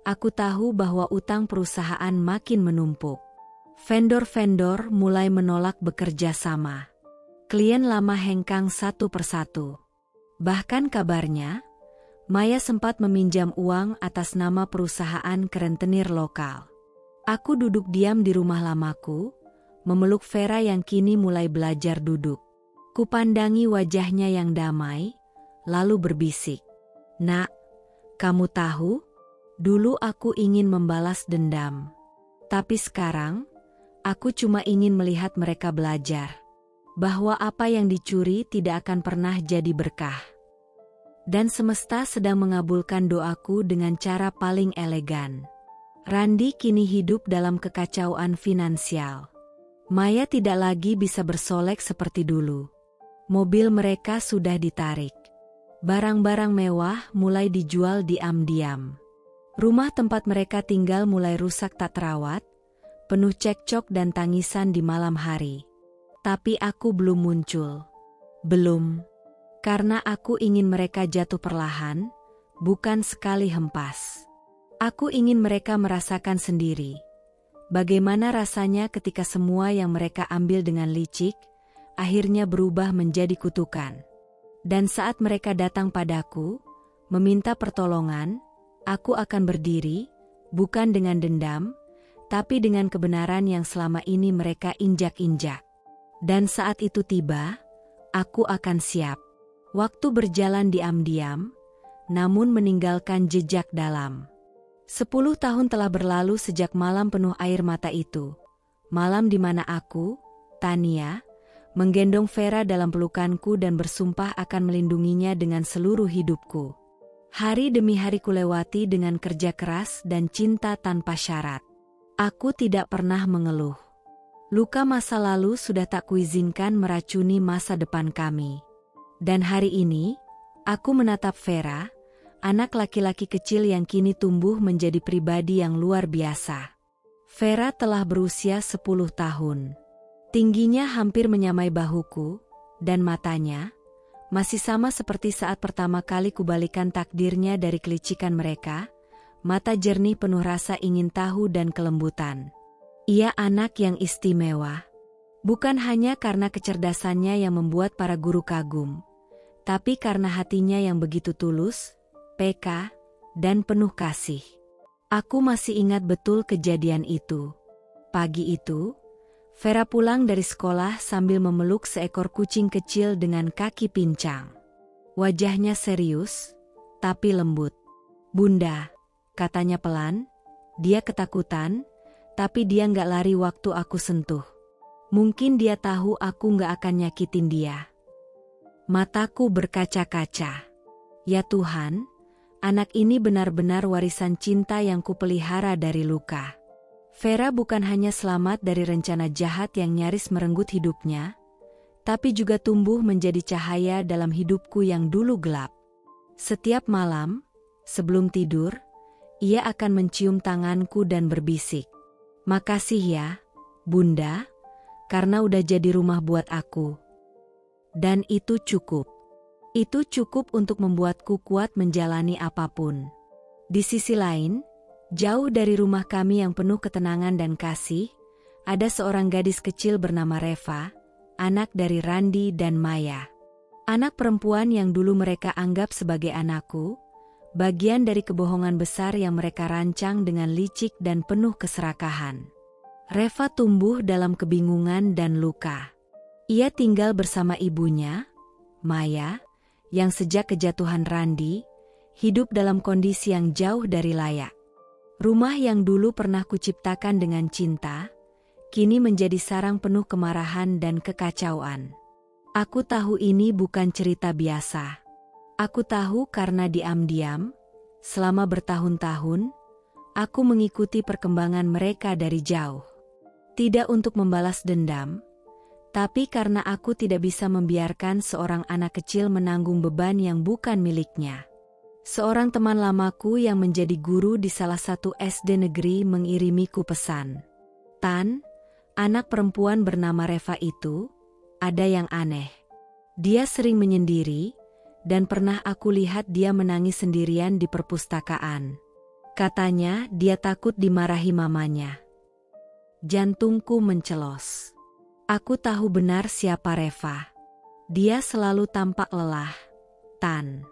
aku tahu bahwa utang perusahaan makin menumpuk. Vendor-vendor mulai menolak bekerja sama. Klien lama hengkang satu persatu. Bahkan kabarnya, Maya sempat meminjam uang atas nama perusahaan kerentenir lokal. Aku duduk diam di rumah lamaku, memeluk Vera yang kini mulai belajar duduk. Kupandangi wajahnya yang damai, lalu berbisik. "Nak, kamu tahu, dulu aku ingin membalas dendam. Tapi sekarang, aku cuma ingin melihat mereka belajar. Bahwa apa yang dicuri tidak akan pernah jadi berkah. Dan semesta sedang mengabulkan doaku dengan cara paling elegan." Randi kini hidup dalam kekacauan finansial. Maya tidak lagi bisa bersolek seperti dulu. Mobil mereka sudah ditarik. Barang-barang mewah mulai dijual diam-diam. Rumah tempat mereka tinggal mulai rusak tak terawat, penuh cekcok dan tangisan di malam hari. Tapi aku belum muncul. Belum. Karena aku ingin mereka jatuh perlahan, bukan sekali hempas. Aku ingin mereka merasakan sendiri. Bagaimana rasanya ketika semua yang mereka ambil dengan licik, akhirnya berubah menjadi kutukan. Dan saat mereka datang padaku, meminta pertolongan, aku akan berdiri, bukan dengan dendam, tapi dengan kebenaran yang selama ini mereka injak-injak. Dan saat itu tiba, aku akan siap. Waktu berjalan diam-diam, namun meninggalkan jejak dalam. 10 tahun telah berlalu sejak malam penuh air mata itu. Malam di mana aku, Tania, menggendong Vera dalam pelukanku dan bersumpah akan melindunginya dengan seluruh hidupku. Hari demi hari kulewati dengan kerja keras dan cinta tanpa syarat. Aku tidak pernah mengeluh. Luka masa lalu sudah tak kuizinkan meracuni masa depan kami. Dan hari ini, aku menatap Vera, anak laki-laki kecil yang kini tumbuh menjadi pribadi yang luar biasa. Vera telah berusia 10 tahun. Tingginya hampir menyamai bahuku, dan matanya masih sama seperti saat pertama kali kubalikan takdirnya dari kelicikan mereka, mata jernih penuh rasa ingin tahu dan kelembutan. Ia anak yang istimewa. Bukan hanya karena kecerdasannya yang membuat para guru kagum, tapi karena hatinya yang begitu tulus, peka, dan penuh kasih. Aku masih ingat betul kejadian itu. Pagi itu, Vera pulang dari sekolah sambil memeluk seekor kucing kecil dengan kaki pincang. Wajahnya serius, tapi lembut. "Bunda," katanya pelan. Dia ketakutan, tapi dia nggak lari waktu aku sentuh. Mungkin dia tahu aku nggak akan nyakitin dia. Mataku berkaca-kaca. Ya Tuhan, anak ini benar-benar warisan cinta yang kupelihara dari luka. Vera bukan hanya selamat dari rencana jahat yang nyaris merenggut hidupnya, tapi juga tumbuh menjadi cahaya dalam hidupku yang dulu gelap. Setiap malam, sebelum tidur, ia akan mencium tanganku dan berbisik, "Makasih ya, Bunda, karena udah jadi rumah buat aku." Dan itu cukup. Itu cukup untuk membuatku kuat menjalani apapun. Di sisi lain, jauh dari rumah kami yang penuh ketenangan dan kasih, ada seorang gadis kecil bernama Reva, anak dari Randi dan Maya. Anak perempuan yang dulu mereka anggap sebagai anakku, bagian dari kebohongan besar yang mereka rancang dengan licik dan penuh keserakahan. Reva tumbuh dalam kebingungan dan luka. Ia tinggal bersama ibunya, Maya, yang sejak kejatuhan Randi, hidup dalam kondisi yang jauh dari layak. Rumah yang dulu pernah kuciptakan dengan cinta, kini menjadi sarang penuh kemarahan dan kekacauan. Aku tahu ini bukan cerita biasa. Aku tahu karena diam-diam, selama bertahun-tahun, aku mengikuti perkembangan mereka dari jauh. Tidak untuk membalas dendam, tapi karena aku tidak bisa membiarkan seorang anak kecil menanggung beban yang bukan miliknya. Seorang teman lamaku yang menjadi guru di salah satu SD negeri mengirimiku pesan. "Tan, anak perempuan bernama Reva itu, ada yang aneh. Dia sering menyendiri, dan pernah aku lihat dia menangis sendirian di perpustakaan. Katanya dia takut dimarahi mamanya." Jantungku mencelos. Aku tahu benar siapa Reva. Dia selalu tampak lelah, Tan.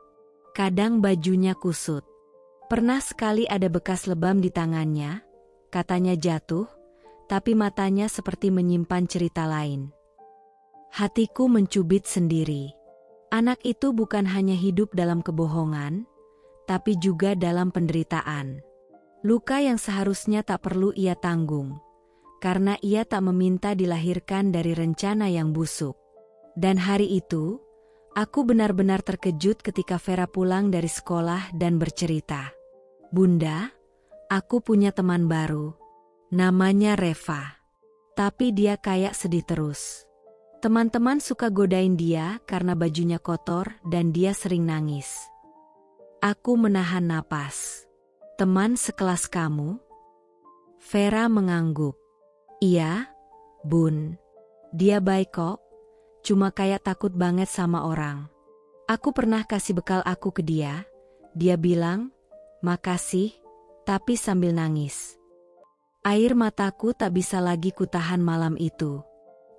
Kadang bajunya kusut. Pernah sekali ada bekas lebam di tangannya, katanya jatuh, tapi matanya seperti menyimpan cerita lain. Hatiku mencubit sendiri. Anak itu bukan hanya hidup dalam kebohongan, tapi juga dalam penderitaan. Luka yang seharusnya tak perlu ia tanggung, karena ia tak meminta dilahirkan dari rencana yang busuk. Dan hari itu, aku benar-benar terkejut ketika Vera pulang dari sekolah dan bercerita. Bunda, aku punya teman baru. Namanya Reva. Tapi dia kayak sedih terus. Teman-teman suka godain dia karena bajunya kotor dan dia sering nangis. Aku menahan napas. Teman sekelas kamu? Vera mengangguk. Iya, Bun. Dia baik kok, cuma kayak takut banget sama orang. Aku pernah kasih bekal aku ke dia. Dia bilang, makasih, tapi sambil nangis. Air mataku tak bisa lagi kutahan malam itu.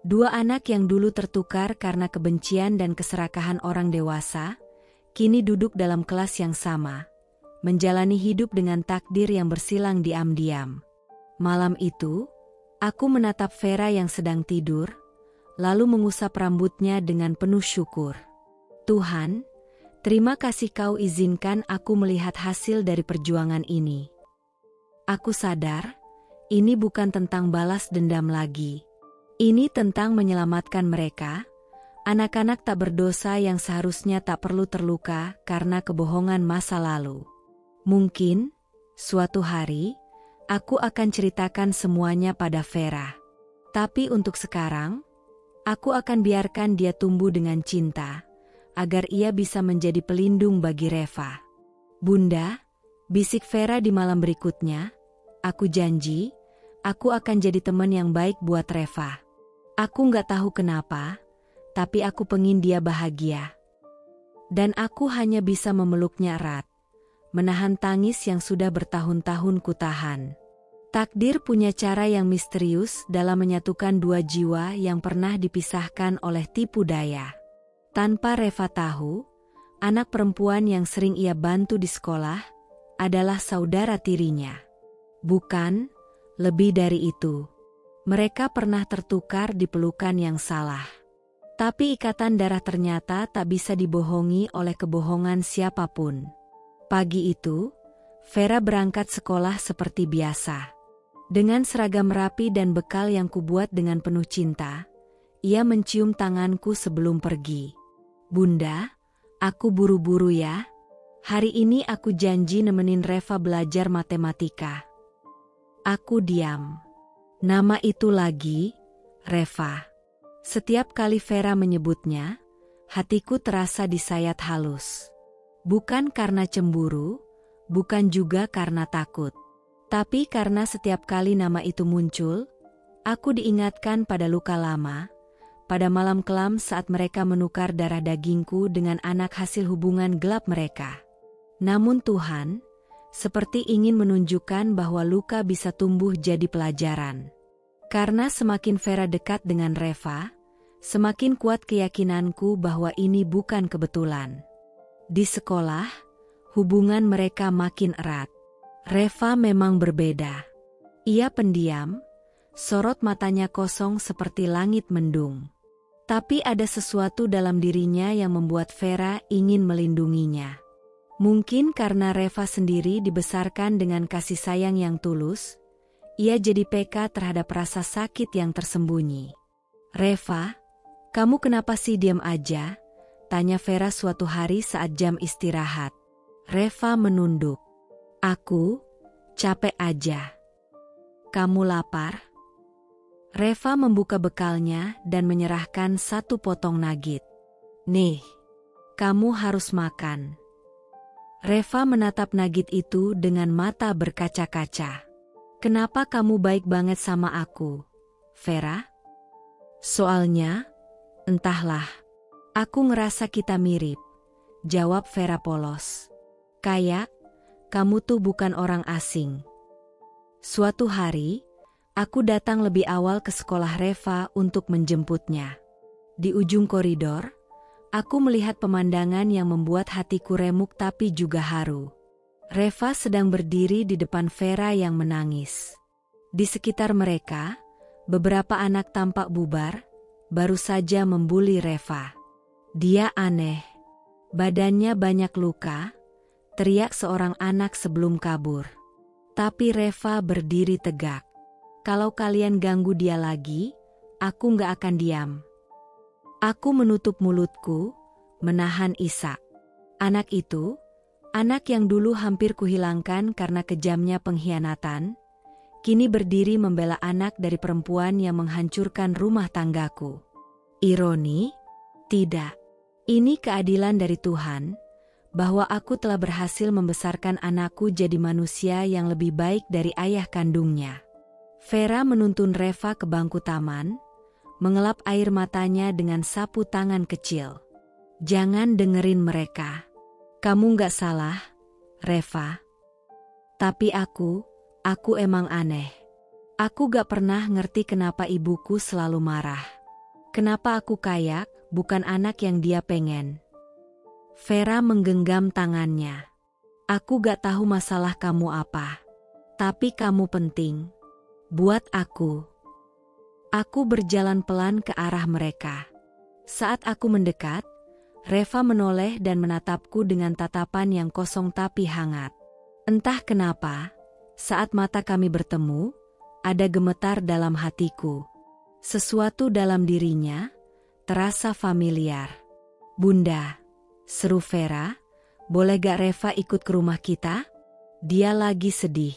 Dua anak yang dulu tertukar karena kebencian dan keserakahan orang dewasa, kini duduk dalam kelas yang sama, menjalani hidup dengan takdir yang bersilang diam-diam. Malam itu, aku menatap Vera yang sedang tidur, lalu mengusap rambutnya dengan penuh syukur. Tuhan, terima kasih Kau izinkan aku melihat hasil dari perjuangan ini. Aku sadar, ini bukan tentang balas dendam lagi. Ini tentang menyelamatkan mereka, anak-anak tak berdosa yang seharusnya tak perlu terluka karena kebohongan masa lalu. Mungkin, suatu hari, aku akan ceritakan semuanya pada Vera. Tapi untuk sekarang, aku akan biarkan dia tumbuh dengan cinta, agar ia bisa menjadi pelindung bagi Reva. Bunda, bisik Vera di malam berikutnya, aku janji, aku akan jadi teman yang baik buat Reva. Aku nggak tahu kenapa, tapi aku pengin dia bahagia. Dan aku hanya bisa memeluknya erat, menahan tangis yang sudah bertahun-tahun kutahan. Takdir punya cara yang misterius dalam menyatukan dua jiwa yang pernah dipisahkan oleh tipu daya. Tanpa Reva tahu, anak perempuan yang sering ia bantu di sekolah adalah saudara tirinya. Bukan, lebih dari itu. Mereka pernah tertukar di pelukan yang salah. Tapi ikatan darah ternyata tak bisa dibohongi oleh kebohongan siapapun. Pagi itu, Vera berangkat sekolah seperti biasa. Dengan seragam rapi dan bekal yang kubuat dengan penuh cinta, ia mencium tanganku sebelum pergi. Bunda, aku buru-buru ya. Hari ini aku janji nemenin Reva belajar matematika. Aku diam. Nama itu lagi, Reva. Setiap kali Vera menyebutnya, hatiku terasa disayat halus. Bukan karena cemburu, bukan juga karena takut. Tapi karena setiap kali nama itu muncul, aku diingatkan pada luka lama, pada malam kelam saat mereka menukar darah dagingku dengan anak hasil hubungan gelap mereka. Namun Tuhan, seperti ingin menunjukkan bahwa luka bisa tumbuh jadi pelajaran. Karena semakin Vera dekat dengan Reva, semakin kuat keyakinanku bahwa ini bukan kebetulan. Di sekolah, hubungan mereka makin erat. Reva memang berbeda. Ia pendiam, sorot matanya kosong seperti langit mendung. Tapi ada sesuatu dalam dirinya yang membuat Vera ingin melindunginya. Mungkin karena Reva sendiri dibesarkan dengan kasih sayang yang tulus, ia jadi peka terhadap rasa sakit yang tersembunyi. Reva, kamu kenapa sih diam aja? Tanya Vera suatu hari saat jam istirahat. Reva menunduk. Aku capek aja. Kamu lapar? Reva membuka bekalnya dan menyerahkan satu potong nugget. Nih, kamu harus makan. Reva menatap nugget itu dengan mata berkaca-kaca. Kenapa kamu baik banget sama aku, Vera? Soalnya, entahlah. Aku ngerasa kita mirip, jawab Vera polos. Kayak, kamu tuh bukan orang asing. Suatu hari, aku datang lebih awal ke sekolah Reva untuk menjemputnya. Di ujung koridor, Aku melihat pemandangan yang membuat hatiku remuk tapi juga haru. Reva sedang berdiri di depan Vera yang menangis. Di sekitar mereka, beberapa anak tampak bubar, baru saja membuli Reva. Dia aneh. Badannya banyak luka, teriak seorang anak sebelum kabur. Tapi Reva berdiri tegak. Kalau kalian ganggu dia lagi, aku nggak akan diam. Aku menutup mulutku, menahan isak. Anak itu, anak yang dulu hampir kuhilangkan karena kejamnya pengkhianatan, kini berdiri membela anak dari perempuan yang menghancurkan rumah tanggaku. Ironi? Tidak. Ini keadilan dari Tuhan, bahwa aku telah berhasil membesarkan anakku jadi manusia yang lebih baik dari ayah kandungnya. Vera menuntun Reva ke bangku taman, mengelap air matanya dengan sapu tangan kecil. Jangan dengerin mereka. Kamu nggak salah, Reva. Tapi aku emang aneh. Aku gak pernah ngerti kenapa ibuku selalu marah. Kenapa aku kayak, bukan anak yang dia pengen. Vera menggenggam tangannya. Aku gak tahu masalah kamu apa. Tapi kamu penting. Buat aku. Aku berjalan pelan ke arah mereka. Saat aku mendekat, Reva menoleh dan menatapku dengan tatapan yang kosong tapi hangat. Entah kenapa, saat mata kami bertemu, ada gemetar dalam hatiku. Sesuatu dalam dirinya terasa familiar. Bunda, seru Vera, boleh gak Reva ikut ke rumah kita? Dia lagi sedih.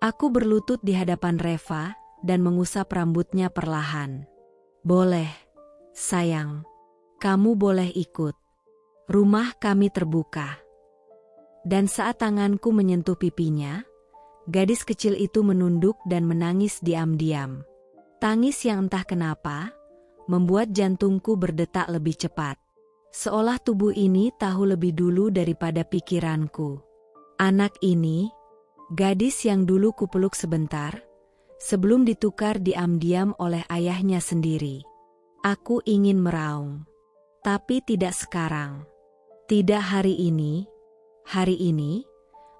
Aku berlutut di hadapan Reva dan mengusap rambutnya perlahan. Boleh, sayang. Kamu boleh ikut. Rumah kami terbuka. Dan saat tanganku menyentuh pipinya, gadis kecil itu menunduk dan menangis diam-diam. Tangis yang entah kenapa, membuat jantungku berdetak lebih cepat. Seolah tubuh ini tahu lebih dulu daripada pikiranku. Anak ini, gadis yang dulu kupeluk sebentar, sebelum ditukar diam-diam oleh ayahnya sendiri. Aku ingin meraung. Tapi tidak sekarang. Tidak hari ini. Hari ini,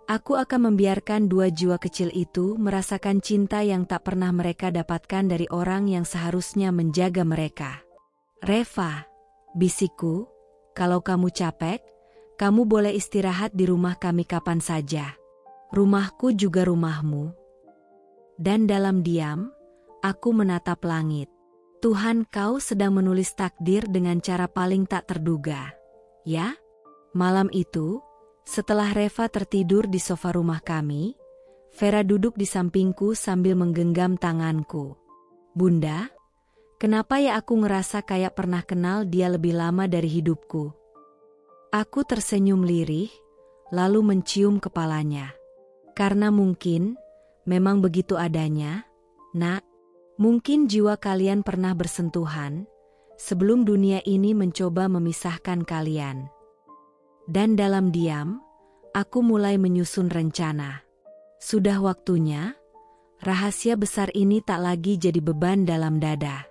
aku akan membiarkan dua jiwa kecil itu merasakan cinta yang tak pernah mereka dapatkan dari orang yang seharusnya menjaga mereka. Reva, bisikku, kalau kamu capek, kamu boleh istirahat di rumah kami kapan saja. Rumahku juga rumahmu. Dan dalam diam, aku menatap langit. Tuhan, kau sedang menulis takdir dengan cara paling tak terduga. Ya? Malam itu, setelah Reva tertidur di sofa rumah kami, Vera duduk di sampingku sambil menggenggam tanganku. Bunda, kenapa ya aku ngerasa kayak pernah kenal dia lebih lama dari hidupku? Aku tersenyum lirih, lalu mencium kepalanya. Karena mungkin, memang begitu adanya, Nak. Mungkin jiwa kalian pernah bersentuhan, sebelum dunia ini mencoba memisahkan kalian. Dan dalam diam, aku mulai menyusun rencana. Sudah waktunya, rahasia besar ini tak lagi jadi beban dalam dada.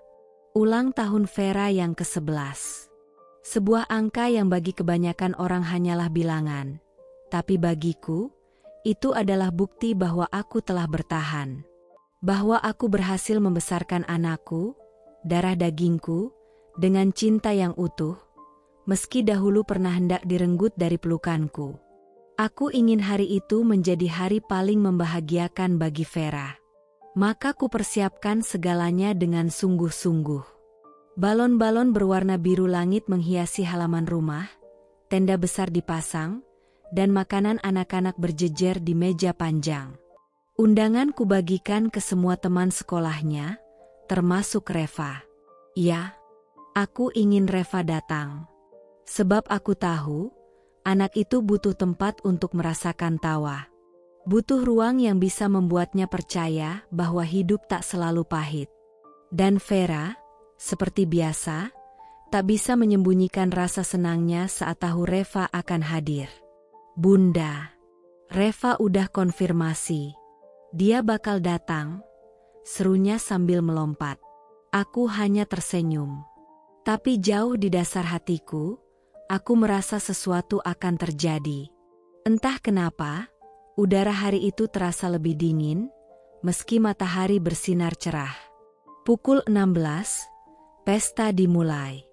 Ulang tahun Vera yang ke-11. Sebuah angka yang bagi kebanyakan orang hanyalah bilangan. Tapi bagiku, itu adalah bukti bahwa aku telah bertahan. Bahwa aku berhasil membesarkan anakku, darah dagingku, dengan cinta yang utuh, meski dahulu pernah hendak direnggut dari pelukanku. Aku ingin hari itu menjadi hari paling membahagiakan bagi Vera. Maka ku persiapkan segalanya dengan sungguh-sungguh. Balon-balon berwarna biru langit menghiasi halaman rumah, tenda besar dipasang, dan makanan anak-anak berjejer di meja panjang. Undangan kubagikan ke semua teman sekolahnya, termasuk Reva. Ya, aku ingin Reva datang. Sebab aku tahu, anak itu butuh tempat untuk merasakan tawa. Butuh ruang yang bisa membuatnya percaya bahwa hidup tak selalu pahit. Dan Vera, seperti biasa, tak bisa menyembunyikan rasa senangnya saat tahu Reva akan hadir. Bunda, Reva udah konfirmasi. Dia bakal datang, serunya sambil melompat. Aku hanya tersenyum. Tapi jauh di dasar hatiku, aku merasa sesuatu akan terjadi. Entah kenapa, udara hari itu terasa lebih dingin, meski matahari bersinar cerah. Pukul 16, pesta dimulai.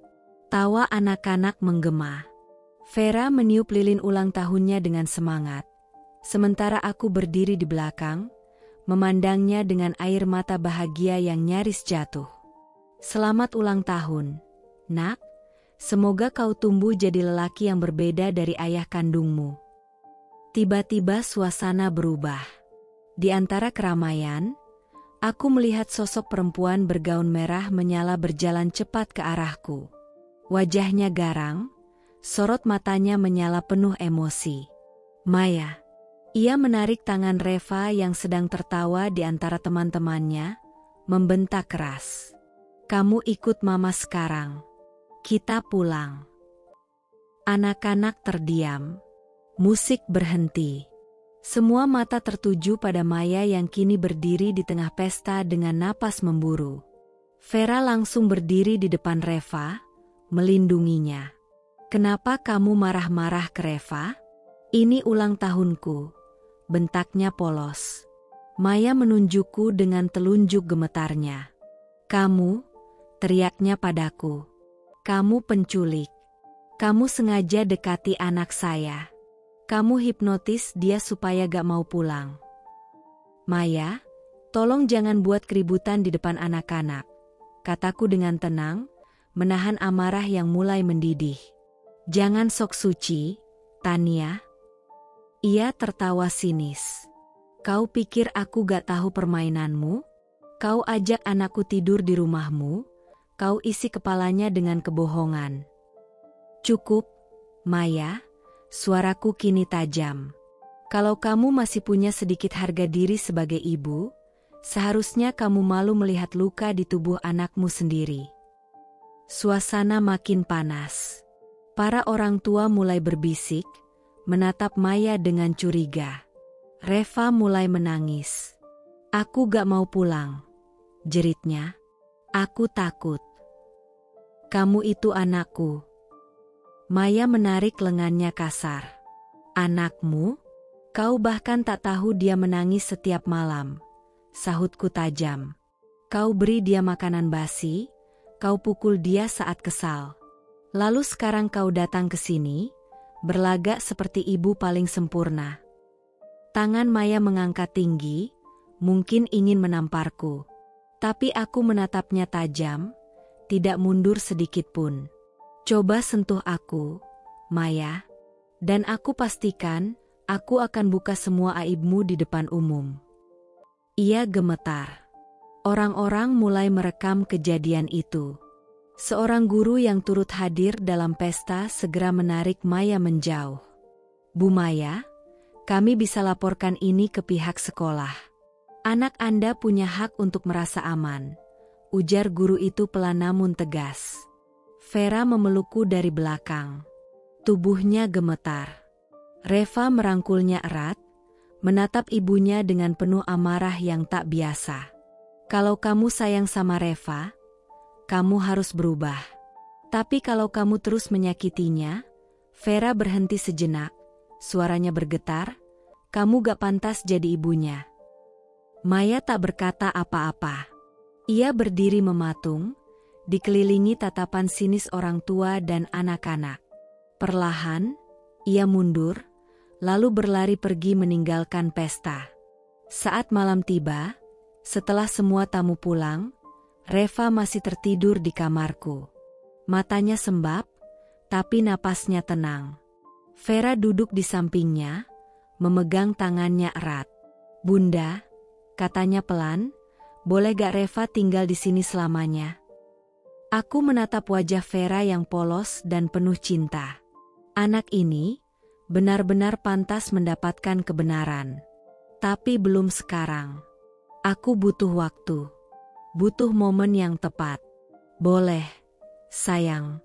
Tawa anak-anak menggema. Vera meniup lilin ulang tahunnya dengan semangat, sementara aku berdiri di belakang, memandangnya dengan air mata bahagia yang nyaris jatuh. Selamat ulang tahun, nak. Semoga kau tumbuh jadi lelaki yang berbeda dari ayah kandungmu. Tiba-tiba suasana berubah. Di antara keramaian, aku melihat sosok perempuan bergaun merah menyala berjalan cepat ke arahku. Wajahnya garang, sorot matanya menyala penuh emosi. Maya. Ia menarik tangan Reva yang sedang tertawa di antara teman-temannya, membentak keras. Kamu ikut mama sekarang. Kita pulang. Anak-anak terdiam. Musik berhenti. Semua mata tertuju pada Maya yang kini berdiri di tengah pesta dengan napas memburu. Vera langsung berdiri di depan Reva, melindunginya. Kenapa kamu marah-marah ke Reva? Ini ulang tahunku, bentaknya polos. Maya menunjukku dengan telunjuk gemetarnya. Kamu, teriaknya padaku. Kamu penculik. Kamu sengaja dekati anak saya. Kamu hipnotis dia supaya gak mau pulang. Maya, tolong jangan buat keributan di depan anak-anak, kataku dengan tenang, menahan amarah yang mulai mendidih. Jangan sok suci, Tania. Ia tertawa sinis. Kau pikir aku gak tahu permainanmu? Kau ajak anakku tidur di rumahmu, kau isi kepalanya dengan kebohongan. Cukup, Maya, suaraku kini tajam. Kalau kamu masih punya sedikit harga diri sebagai ibu, seharusnya kamu malu melihat luka di tubuh anakmu sendiri. Suasana makin panas. Para orang tua mulai berbisik, menatap Maya dengan curiga. Reva mulai menangis. Aku gak mau pulang, jeritnya. Aku takut. Kamu itu anakku. Maya menarik lengannya kasar. Anakmu? Kau bahkan tak tahu dia menangis setiap malam, sahutku tajam. Kau beri dia makanan basi, kau pukul dia saat kesal. Lalu sekarang kau datang ke sini, berlagak seperti ibu paling sempurna. Tangan Maya mengangkat tinggi, mungkin ingin menamparku. Tapi aku menatapnya tajam, tidak mundur sedikit pun. Coba sentuh aku, Maya, dan aku pastikan aku akan buka semua aibmu di depan umum. Ia gemetar. Orang-orang mulai merekam kejadian itu. Seorang guru yang turut hadir dalam pesta segera menarik Maya menjauh. Bu Maya, kami bisa laporkan ini ke pihak sekolah. Anak Anda punya hak untuk merasa aman, ujar guru itu pelan namun tegas. Vera memelukku dari belakang. Tubuhnya gemetar. Reva merangkulnya erat, menatap ibunya dengan penuh amarah yang tak biasa. Kalau kamu sayang sama Reva, kamu harus berubah. Tapi kalau kamu terus menyakitinya, Vera berhenti sejenak, suaranya bergetar, kamu gak pantas jadi ibunya. Maya tak berkata apa-apa. Ia berdiri mematung, dikelilingi tatapan sinis orang tua dan anak-anak. Perlahan, ia mundur, lalu berlari pergi meninggalkan pesta. Saat malam tiba, setelah semua tamu pulang, Reva masih tertidur di kamarku. Matanya sembab, tapi napasnya tenang. Vera duduk di sampingnya, memegang tangannya erat. Bunda, katanya pelan, boleh gak Reva tinggal di sini selamanya? Aku menatap wajah Vera yang polos dan penuh cinta. Anak ini benar-benar pantas mendapatkan kebenaran. Tapi belum sekarang. Aku butuh waktu. Butuh momen yang tepat. Boleh, sayang.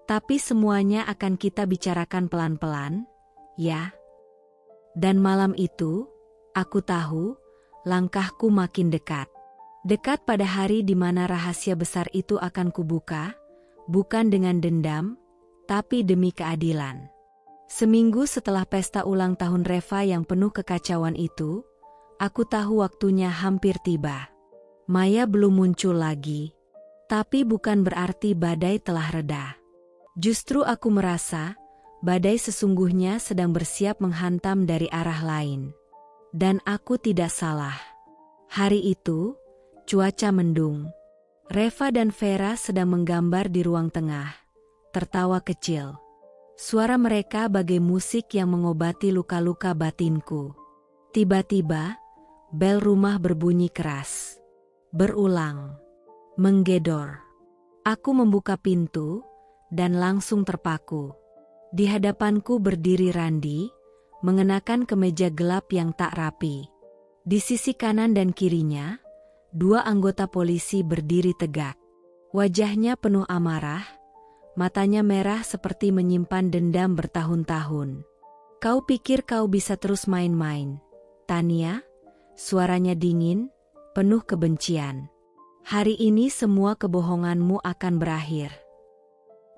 Tapi semuanya akan kita bicarakan pelan-pelan, ya? Dan malam itu, aku tahu, langkahku makin dekat. Dekat pada hari di mana rahasia besar itu akan kubuka, bukan dengan dendam, tapi demi keadilan. Seminggu setelah pesta ulang tahun Reva yang penuh kekacauan itu, aku tahu waktunya hampir tiba. Maya belum muncul lagi, tapi bukan berarti badai telah reda. Justru aku merasa, badai sesungguhnya sedang bersiap menghantam dari arah lain. Dan aku tidak salah. Hari itu, cuaca mendung. Reva dan Vera sedang menggambar di ruang tengah, tertawa kecil. Suara mereka bagai musik yang mengobati luka-luka batinku. Tiba-tiba, bel rumah berbunyi keras. Berulang. Menggedor. Aku membuka pintu, dan langsung terpaku. Di hadapanku berdiri Randi, mengenakan kemeja gelap yang tak rapi. Di sisi kanan dan kirinya, 2 anggota polisi berdiri tegak. Wajahnya penuh amarah, matanya merah seperti menyimpan dendam bertahun-tahun. Kau pikir kau bisa terus main-main, Tania? Suaranya dingin, penuh kebencian. Hari ini semua kebohonganmu akan berakhir.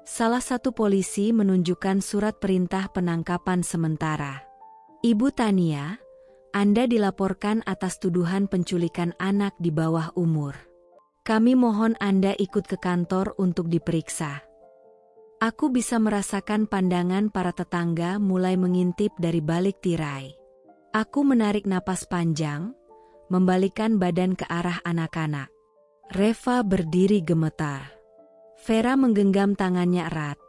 Salah satu polisi menunjukkan surat perintah penangkapan sementara. Ibu Tania, Anda dilaporkan atas tuduhan penculikan anak di bawah umur. Kami mohon Anda ikut ke kantor untuk diperiksa. Aku bisa merasakan pandangan para tetangga mulai mengintip dari balik tirai. Aku menarik napas panjang, membalikkan badan ke arah anak-anak. Reva berdiri gemetar. Vera menggenggam tangannya erat,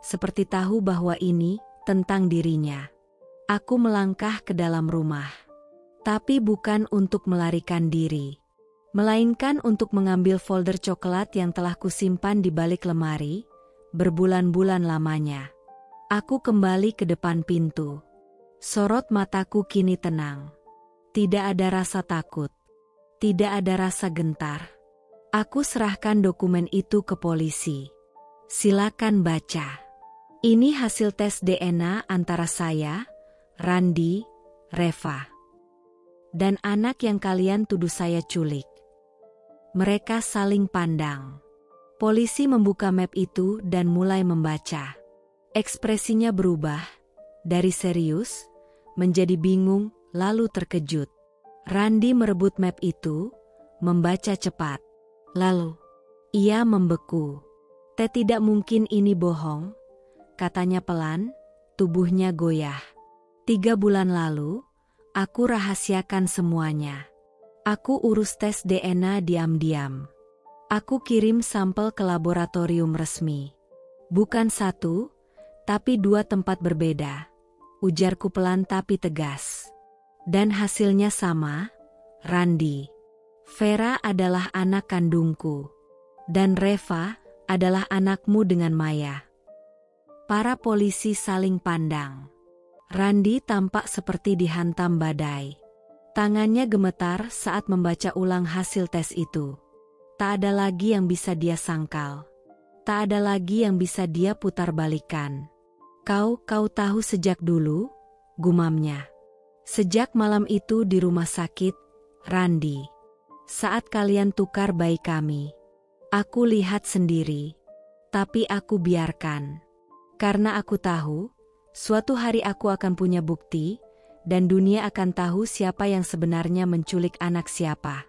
seperti tahu bahwa ini tentang dirinya. Aku melangkah ke dalam rumah. Tapi bukan untuk melarikan diri, melainkan untuk mengambil folder coklat yang telah kusimpan di balik lemari, berbulan-bulan lamanya. Aku kembali ke depan pintu. Sorot mataku kini tenang. Tidak ada rasa takut. Tidak ada rasa gentar. Aku serahkan dokumen itu ke polisi. Silakan baca. Ini hasil tes DNA antara saya, Randi, Reva, dan anak yang kalian tuduh saya culik. Mereka saling pandang. Polisi membuka map itu dan mulai membaca. Ekspresinya berubah, dari serius, menjadi bingung, lalu terkejut. Randi merebut map itu, membaca cepat. Lalu, ia membeku. Tidak mungkin ini bohong, katanya pelan, tubuhnya goyah. 3 bulan lalu, aku rahasiakan semuanya. Aku urus tes DNA diam-diam. Aku kirim sampel ke laboratorium resmi. Bukan 1, tapi 2 tempat berbeda. Ujarku pelan tapi tegas. Dan hasilnya sama, Randi. Vera adalah anak kandungku. Dan Reva adalah anakmu dengan Maya. Para polisi saling pandang. Randi tampak seperti dihantam badai. Tangannya gemetar saat membaca ulang hasil tes itu. Tak ada lagi yang bisa dia sangkal. Tak ada lagi yang bisa dia putarbalikan. Kau tahu sejak dulu, gumamnya. Sejak malam itu di rumah sakit, Randi. Saat kalian tukar bayi kami. Aku lihat sendiri. Tapi aku biarkan. Karena aku tahu, suatu hari aku akan punya bukti, dan dunia akan tahu siapa yang sebenarnya menculik anak siapa.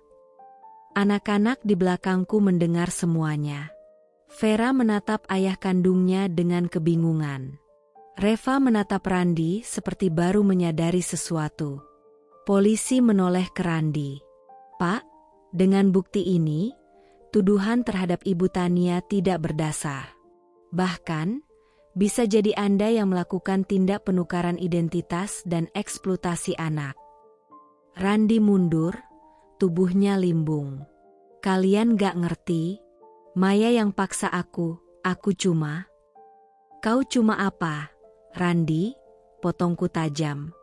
Anak-anak di belakangku mendengar semuanya. Vera menatap ayah kandungnya dengan kebingungan. Reva menatap Randi seperti baru menyadari sesuatu. Polisi menoleh ke Randi. Pak, dengan bukti ini, tuduhan terhadap Ibu Tania tidak berdasar. Bahkan, bisa jadi Anda yang melakukan tindak penukaran identitas dan eksploitasi anak. Randi mundur, tubuhnya limbung. Kalian gak ngerti, Maya yang paksa aku cuma... Kau cuma apa, Randi? Potongku tajam.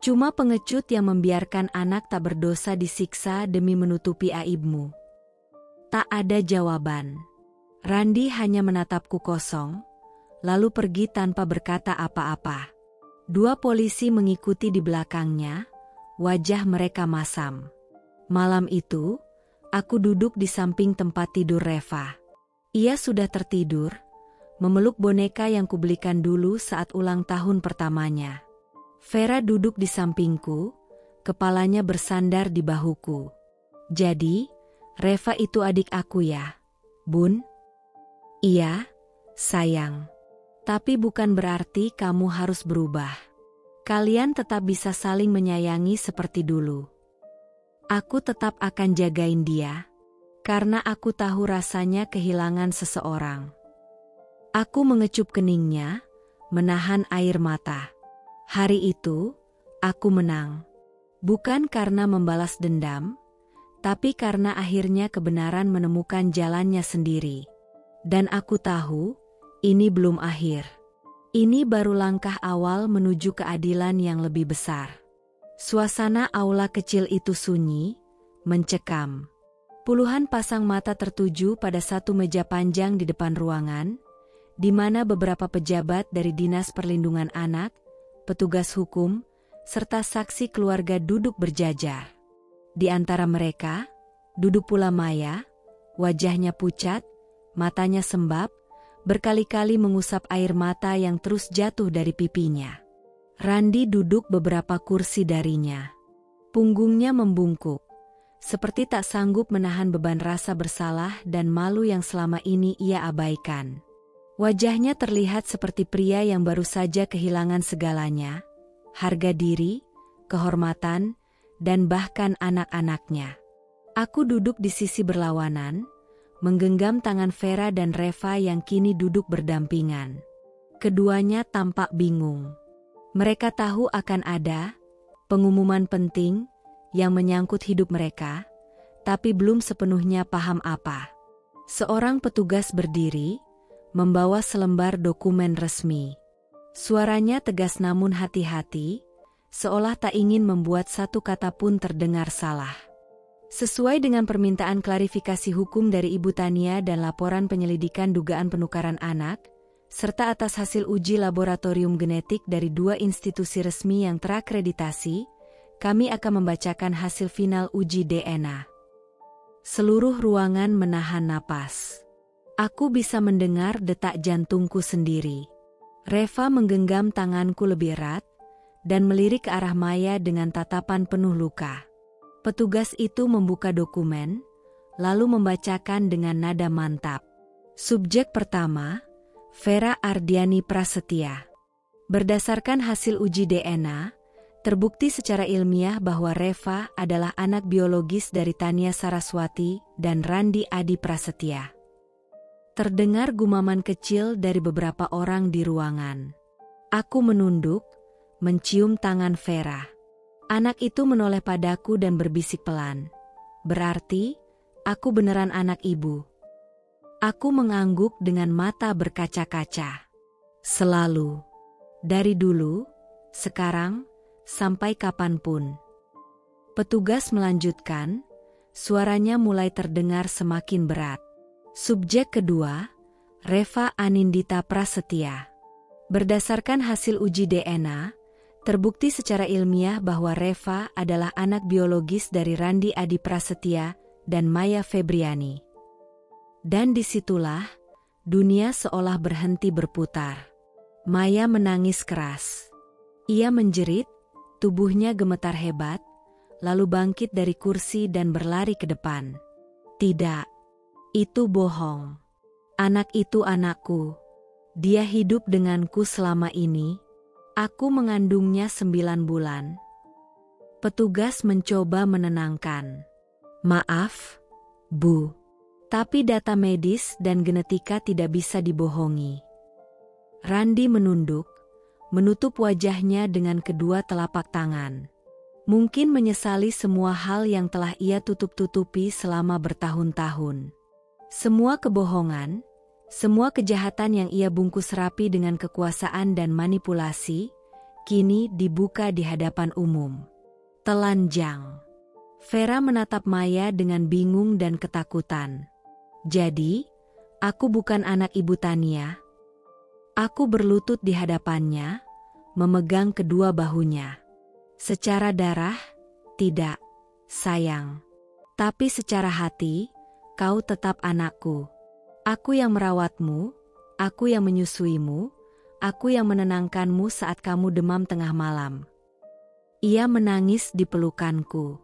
Cuma pengecut yang membiarkan anak tak berdosa disiksa demi menutupi aibmu. Tak ada jawaban. Randi hanya menatapku kosong, lalu pergi tanpa berkata apa-apa. 2 polisi mengikuti di belakangnya, wajah mereka masam. Malam itu, aku duduk di samping tempat tidur Reva. Ia sudah tertidur, memeluk boneka yang kubelikan dulu saat ulang tahun pertamanya. Vera duduk di sampingku, kepalanya bersandar di bahuku. Jadi, Reva itu adik aku ya, Bun? Iya, sayang. Tapi bukan berarti kamu harus berubah. Kalian tetap bisa saling menyayangi seperti dulu. Aku tetap akan jagain dia, karena aku tahu rasanya kehilangan seseorang. Aku mengecup keningnya, menahan air mata. Hari itu, aku menang. Bukan karena membalas dendam, tapi karena akhirnya kebenaran menemukan jalannya sendiri. Dan aku tahu, ini belum akhir. Ini baru langkah awal menuju keadilan yang lebih besar. Suasana aula kecil itu sunyi, mencekam. Puluhan pasang mata tertuju pada satu meja panjang di depan ruangan, di mana beberapa pejabat dari Dinas Perlindungan Anak, petugas hukum, serta saksi keluarga duduk berjajar. Di antara mereka, duduk pula Maya, wajahnya pucat, matanya sembab, berkali-kali mengusap air mata yang terus jatuh dari pipinya. Randi duduk beberapa kursi darinya. Punggungnya membungkuk, seperti tak sanggup menahan beban rasa bersalah dan malu yang selama ini ia abaikan. Wajahnya terlihat seperti pria yang baru saja kehilangan segalanya, harga diri, kehormatan, dan bahkan anak-anaknya. Aku duduk di sisi berlawanan, menggenggam tangan Vera dan Reva yang kini duduk berdampingan. Keduanya tampak bingung. Mereka tahu akan ada pengumuman penting yang menyangkut hidup mereka, tapi belum sepenuhnya paham apa. Seorang petugas berdiri, membawa selembar dokumen resmi. Suaranya tegas namun hati-hati, seolah tak ingin membuat satu kata pun terdengar salah. Sesuai dengan permintaan klarifikasi hukum dari Ibu Tania dan laporan penyelidikan dugaan penukaran anak, serta atas hasil uji laboratorium genetik dari 2 institusi resmi yang terakreditasi, kami akan membacakan hasil final uji DNA. Seluruh ruangan menahan napas. Aku bisa mendengar detak jantungku sendiri. Reva menggenggam tanganku lebih erat, dan melirik ke arah Maya dengan tatapan penuh luka. Petugas itu membuka dokumen, lalu membacakan dengan nada mantap. Subjek pertama, Vera Ardiani Prasetya. Berdasarkan hasil uji DNA, terbukti secara ilmiah bahwa Reva adalah anak biologis dari Tania Saraswati dan Randi Adi Prasetya. Terdengar gumaman kecil dari beberapa orang di ruangan. Aku menunduk, mencium tangan Vera. Anak itu menoleh padaku dan berbisik pelan. Berarti, aku beneran anak ibu. Aku mengangguk dengan mata berkaca-kaca. Selalu. Dari dulu, sekarang, sampai kapanpun. Petugas melanjutkan, suaranya mulai terdengar semakin berat. Subjek kedua, Reva Anindita Prasetya. Berdasarkan hasil uji DNA, terbukti secara ilmiah bahwa Reva adalah anak biologis dari Randi Adi Prasetya dan Maya Febriani. Dan disitulah, dunia seolah berhenti berputar. Maya menangis keras. Ia menjerit, tubuhnya gemetar hebat, lalu bangkit dari kursi dan berlari ke depan. Tidak, itu bohong. Anak itu anakku. Dia hidup denganku selama ini. Aku mengandungnya 9 bulan. Petugas mencoba menenangkan. Maaf, Bu. Tapi data medis dan genetika tidak bisa dibohongi. Randi menunduk, menutup wajahnya dengan kedua telapak tangan. Mungkin menyesali semua hal yang telah ia tutup-tutupi selama bertahun-tahun. Semua kebohongan, semua kejahatan yang ia bungkus rapi dengan kekuasaan dan manipulasi, kini dibuka di hadapan umum. Telanjang. Vera menatap Maya dengan bingung dan ketakutan. Jadi, aku bukan anak Ibu Tania. Aku berlutut di hadapannya, memegang kedua bahunya. Secara darah, tidak, sayang. Tapi secara hati, kau tetap anakku. Aku yang merawatmu, Aku yang menyusuimu, aku yang menenangkanmu saat kamu demam tengah malam. Ia menangis di pelukanku.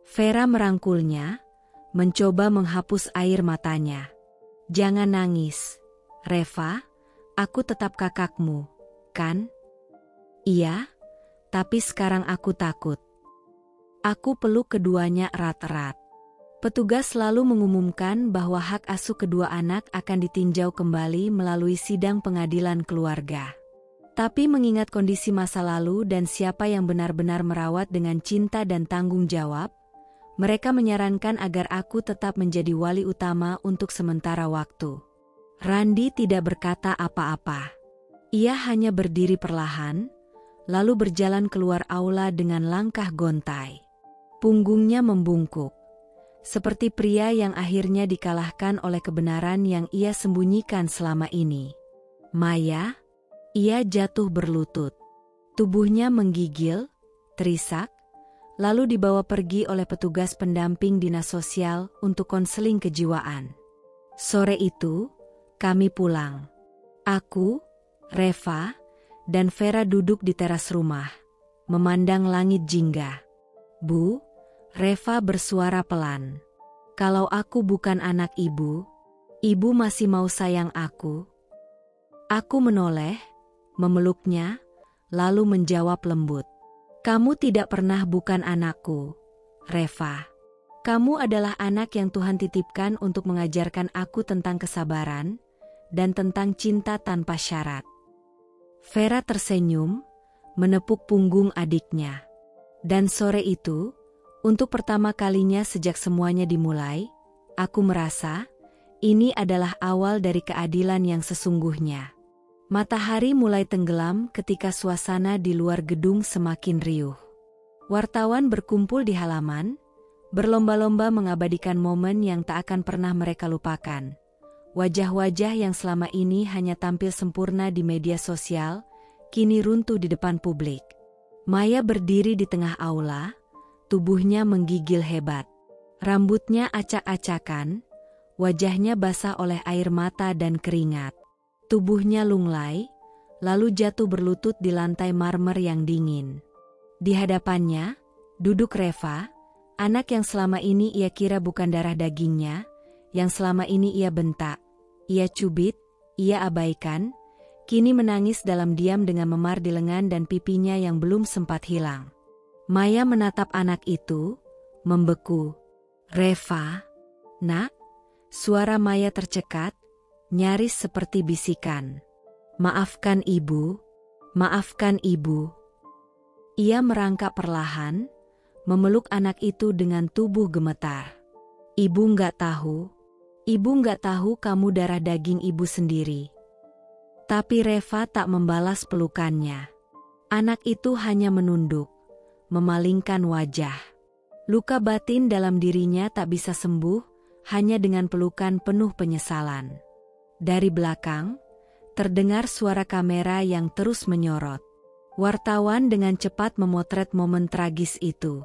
Vera merangkulnya, mencoba menghapus air matanya. Jangan nangis, Reva, aku tetap kakakmu, kan? Iya, tapi sekarang aku takut. Aku peluk keduanya erat-erat. Petugas selalu mengumumkan bahwa hak asuh kedua anak akan ditinjau kembali melalui sidang pengadilan keluarga. Tapi mengingat kondisi masa lalu dan siapa yang benar-benar merawat dengan cinta dan tanggung jawab, mereka menyarankan agar aku tetap menjadi wali utama untuk sementara waktu. Randi tidak berkata apa-apa. Ia hanya berdiri perlahan, lalu berjalan keluar aula dengan langkah gontai. Punggungnya membungkuk. Seperti pria yang akhirnya dikalahkan oleh kebenaran yang ia sembunyikan selama ini. Maya, ia jatuh berlutut. Tubuhnya menggigil, terisak, lalu dibawa pergi oleh petugas pendamping dinas sosial untuk konseling kejiwaan. Sore itu, kami pulang. Aku, Reva, dan Vera duduk di teras rumah, memandang langit jingga. Bu, Reva bersuara pelan. Kalau aku bukan anak ibu masih mau sayang aku? Aku menoleh, memeluknya, lalu menjawab lembut. Kamu tidak pernah bukan anakku, Reva. Kamu adalah anak yang Tuhan titipkan untuk mengajarkan aku tentang kesabaran dan tentang cinta tanpa syarat. Vera tersenyum, menepuk punggung adiknya. Dan sore itu, untuk pertama kalinya sejak semuanya dimulai, aku merasa ini adalah awal dari keadilan yang sesungguhnya. Matahari mulai tenggelam ketika suasana di luar gedung semakin riuh. Wartawan berkumpul di halaman, berlomba-lomba mengabadikan momen yang tak akan pernah mereka lupakan. Wajah-wajah yang selama ini hanya tampil sempurna di media sosial, kini runtuh di depan publik. Maya berdiri di tengah aula, tubuhnya menggigil hebat. Rambutnya acak-acakan, wajahnya basah oleh air mata dan keringat. Tubuhnya lunglai, lalu jatuh berlutut di lantai marmer yang dingin. Di hadapannya, duduk Reva, anak yang selama ini ia kira bukan darah dagingnya, yang selama ini ia bentak, ia cubit, ia abaikan, kini menangis dalam diam dengan memar di lengan dan pipinya yang belum sempat hilang. Maya menatap anak itu, membeku. Reva, nak, suara Maya tercekat, nyaris seperti bisikan. Maafkan ibu, maafkan ibu. Ia merangkak perlahan, memeluk anak itu dengan tubuh gemetar. Ibu nggak tahu kamu darah daging ibu sendiri. Tapi Reva tak membalas pelukannya. Anak itu hanya menunduk, memalingkan wajah. Luka batin dalam dirinya tak bisa sembuh, hanya dengan pelukan penuh penyesalan. Dari belakang, terdengar suara kamera yang terus menyorot. Wartawan dengan cepat memotret momen tragis itu.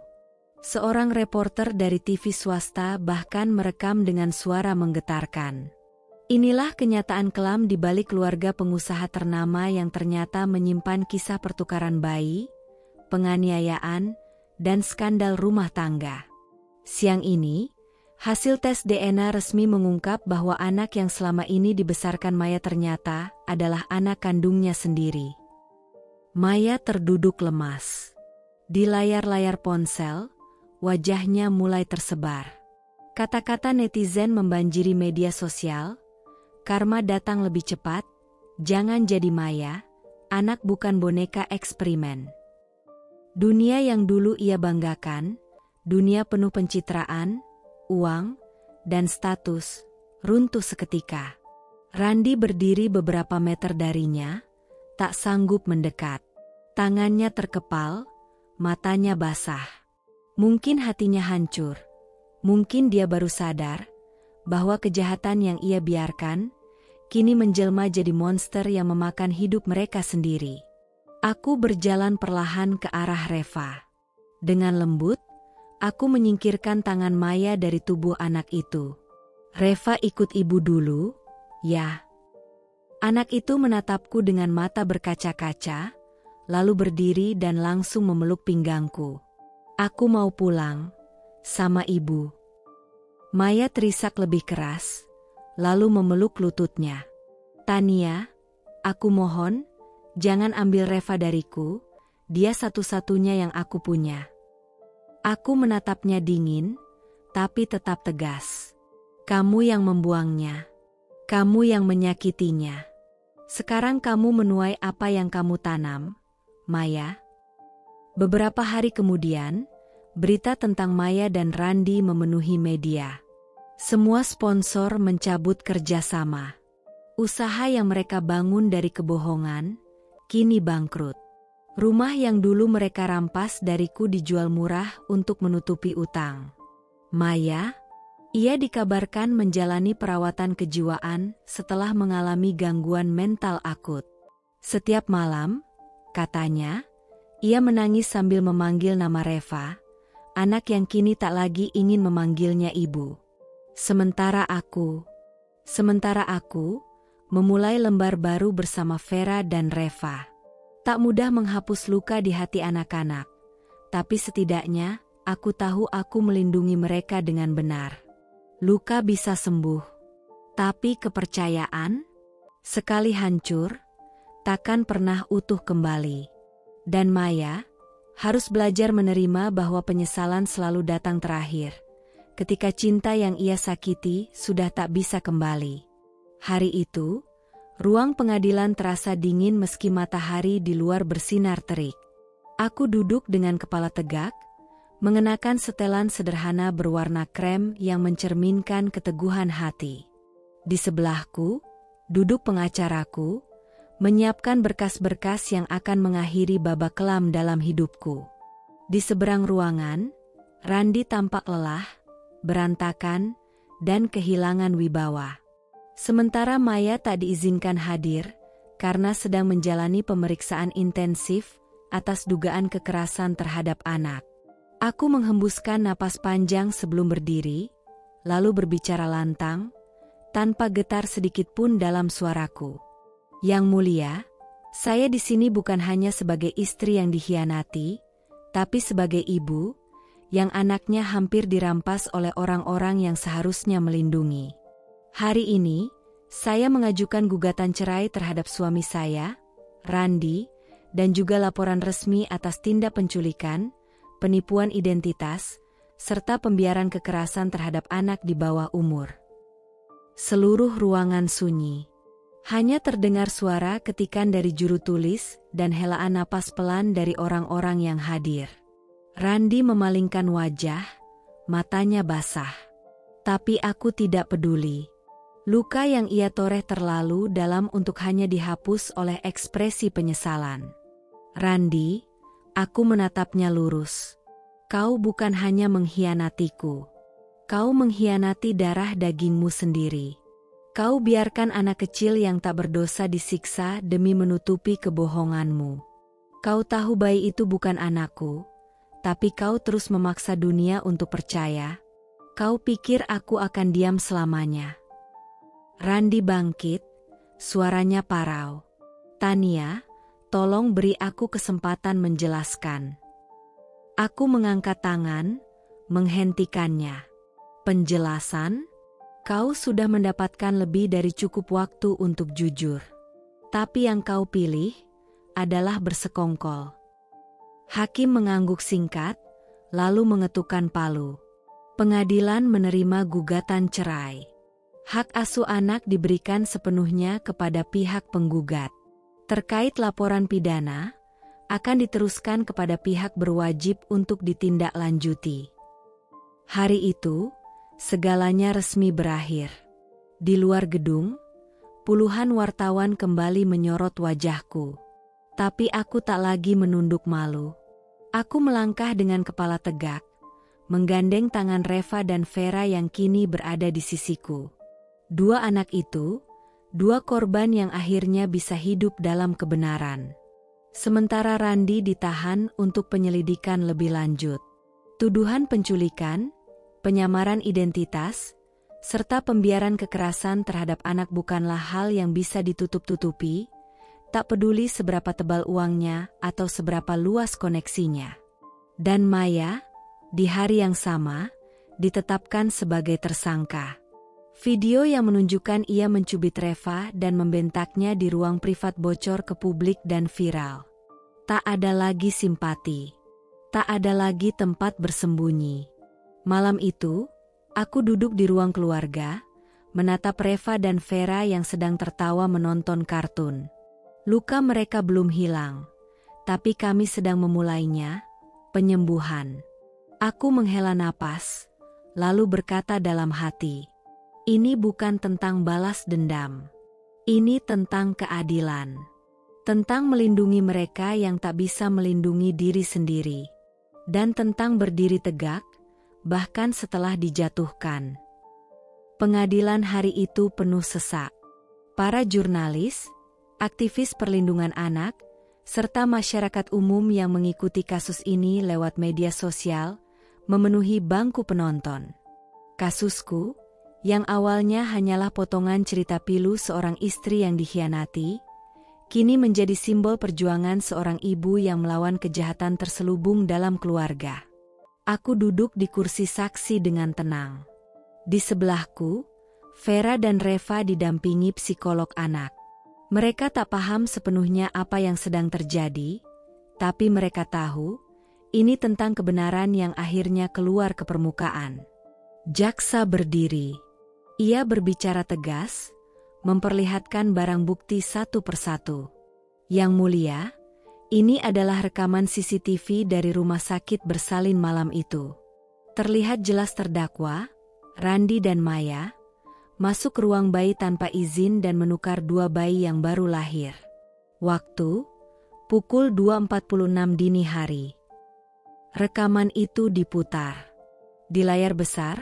Seorang reporter dari TV swasta bahkan merekam dengan suara menggetarkan. Inilah kenyataan kelam di balik keluarga pengusaha ternama yang ternyata menyimpan kisah pertukaran bayi, penganiayaan, dan skandal rumah tangga. Siang ini, hasil tes DNA resmi mengungkap bahwa anak yang selama ini dibesarkan Maya ternyata adalah anak kandungnya sendiri. Maya terduduk lemas. Di layar-layar ponsel, wajahnya mulai tersebar. Kata-kata netizen membanjiri media sosial. Karma datang lebih cepat, jangan jadi Maya, anak bukan boneka eksperimen. Dunia yang dulu ia banggakan, dunia penuh pencitraan, uang, dan status, runtuh seketika. Randi berdiri beberapa meter darinya, tak sanggup mendekat. Tangannya terkepal, matanya basah. Mungkin hatinya hancur, mungkin dia baru sadar bahwa kejahatan yang ia biarkan kini menjelma jadi monster yang memakan hidup mereka sendiri. Aku berjalan perlahan ke arah Reva. Dengan lembut, aku menyingkirkan tangan Maya dari tubuh anak itu. Reva ikut ibu dulu, ya. Anak itu menatapku dengan mata berkaca-kaca, lalu berdiri dan langsung memeluk pinggangku. Aku mau pulang, sama ibu. Maya terisak lebih keras, lalu memeluk lututnya. Tania, aku mohon, jangan ambil Reva dariku, dia satu-satunya yang aku punya. Aku menatapnya dingin, tapi tetap tegas. Kamu yang membuangnya. Kamu yang menyakitinya. Sekarang kamu menuai apa yang kamu tanam, Maya. Beberapa hari kemudian, berita tentang Maya dan Randi memenuhi media. Semua sponsor mencabut kerjasama. Usaha yang mereka bangun dari kebohongan, kini bangkrut. Rumah yang dulu mereka rampas dariku dijual murah untuk menutupi utang. Maya, ia dikabarkan menjalani perawatan kejiwaan setelah mengalami gangguan mental akut. Setiap malam, katanya, ia menangis sambil memanggil nama Reva, anak yang kini tak lagi ingin memanggilnya ibu. Sementara aku memulai lembar baru bersama Vera dan Reva. Tak mudah menghapus luka di hati anak-anak, tapi setidaknya aku tahu aku melindungi mereka dengan benar. Luka bisa sembuh, tapi kepercayaan, sekali hancur, takkan pernah utuh kembali. Dan Maya harus belajar menerima bahwa penyesalan selalu datang terakhir, ketika cinta yang ia sakiti sudah tak bisa kembali. Hari itu, ruang pengadilan terasa dingin meski matahari di luar bersinar terik. Aku duduk dengan kepala tegak, mengenakan setelan sederhana berwarna krem yang mencerminkan keteguhan hati. Di sebelahku, duduk pengacaraku, menyiapkan berkas-berkas yang akan mengakhiri babak kelam dalam hidupku. Di seberang ruangan, Randi tampak lelah, berantakan, dan kehilangan wibawa. Sementara Maya tak diizinkan hadir, karena sedang menjalani pemeriksaan intensif atas dugaan kekerasan terhadap anak. Aku menghembuskan napas panjang sebelum berdiri, lalu berbicara lantang, tanpa getar sedikit pun dalam suaraku. Yang mulia, saya di sini bukan hanya sebagai istri yang dikhianati, tapi sebagai ibu, yang anaknya hampir dirampas oleh orang-orang yang seharusnya melindungi. Hari ini, saya mengajukan gugatan cerai terhadap suami saya, Randi, dan juga laporan resmi atas tindak penculikan, penipuan identitas, serta pembiaran kekerasan terhadap anak di bawah umur. Seluruh ruangan sunyi. Hanya terdengar suara ketikan dari juru tulis dan helaan napas pelan dari orang-orang yang hadir. Randi memalingkan wajah, matanya basah. Tapi aku tidak peduli. Luka yang ia toreh terlalu dalam untuk hanya dihapus oleh ekspresi penyesalan. Randi, aku menatapnya lurus. Kau bukan hanya mengkhianatiku. Kau mengkhianati darah dagingmu sendiri. Kau biarkan anak kecil yang tak berdosa disiksa demi menutupi kebohonganmu. Kau tahu bayi itu bukan anakku, tapi kau terus memaksa dunia untuk percaya. Kau pikir aku akan diam selamanya. Randi bangkit, suaranya parau. Tania, tolong beri aku kesempatan menjelaskan. Aku mengangkat tangan, menghentikannya. Penjelasan? Kau sudah mendapatkan lebih dari cukup waktu untuk jujur. Tapi yang kau pilih adalah bersekongkol. Hakim mengangguk singkat, lalu mengetukkan palu. Pengadilan menerima gugatan cerai. Hak asuh anak diberikan sepenuhnya kepada pihak penggugat. Terkait laporan pidana, akan diteruskan kepada pihak berwajib untuk ditindaklanjuti. Hari itu, segalanya resmi berakhir. Di luar gedung, puluhan wartawan kembali menyorot wajahku. Tapi aku tak lagi menunduk malu. Aku melangkah dengan kepala tegak, menggandeng tangan Reva dan Vera yang kini berada di sisiku. Dua anak itu, dua korban yang akhirnya bisa hidup dalam kebenaran. Sementara Randi ditahan untuk penyelidikan lebih lanjut. Tuduhan penculikan, penyamaran identitas, serta pembiaran kekerasan terhadap anak bukanlah hal yang bisa ditutup-tutupi, tak peduli seberapa tebal uangnya atau seberapa luas koneksinya. Dan Maya, di hari yang sama, ditetapkan sebagai tersangka. Video yang menunjukkan ia mencubit Reva dan membentaknya di ruang privat bocor ke publik dan viral. Tak ada lagi simpati. Tak ada lagi tempat bersembunyi. Malam itu, aku duduk di ruang keluarga, menatap Reva dan Vera yang sedang tertawa menonton kartun. Luka mereka belum hilang, tapi kami sedang memulainya, penyembuhan. Aku menghela napas, lalu berkata dalam hati, ini bukan tentang balas dendam. Ini tentang keadilan. Tentang melindungi mereka yang tak bisa melindungi diri sendiri. Dan tentang berdiri tegak, bahkan setelah dijatuhkan. Pengadilan hari itu penuh sesak. Para jurnalis, aktivis perlindungan anak, serta masyarakat umum yang mengikuti kasus ini lewat media sosial, memenuhi bangku penonton. Kasusku, yang awalnya hanyalah potongan cerita pilu seorang istri yang dikhianati, kini menjadi simbol perjuangan seorang ibu yang melawan kejahatan terselubung dalam keluarga. Aku duduk di kursi saksi dengan tenang. Di sebelahku, Vera dan Reva didampingi psikolog anak. Mereka tak paham sepenuhnya apa yang sedang terjadi, tapi mereka tahu, ini tentang kebenaran yang akhirnya keluar ke permukaan. Jaksa berdiri. Ia berbicara tegas, memperlihatkan barang bukti satu persatu. Yang mulia, ini adalah rekaman CCTV dari rumah sakit bersalin malam itu. Terlihat jelas terdakwa, Randi dan Maya, masuk ke ruang bayi tanpa izin dan menukar 2 bayi yang baru lahir. Waktu, pukul 2.46 dini hari. Rekaman itu diputar. Di layar besar,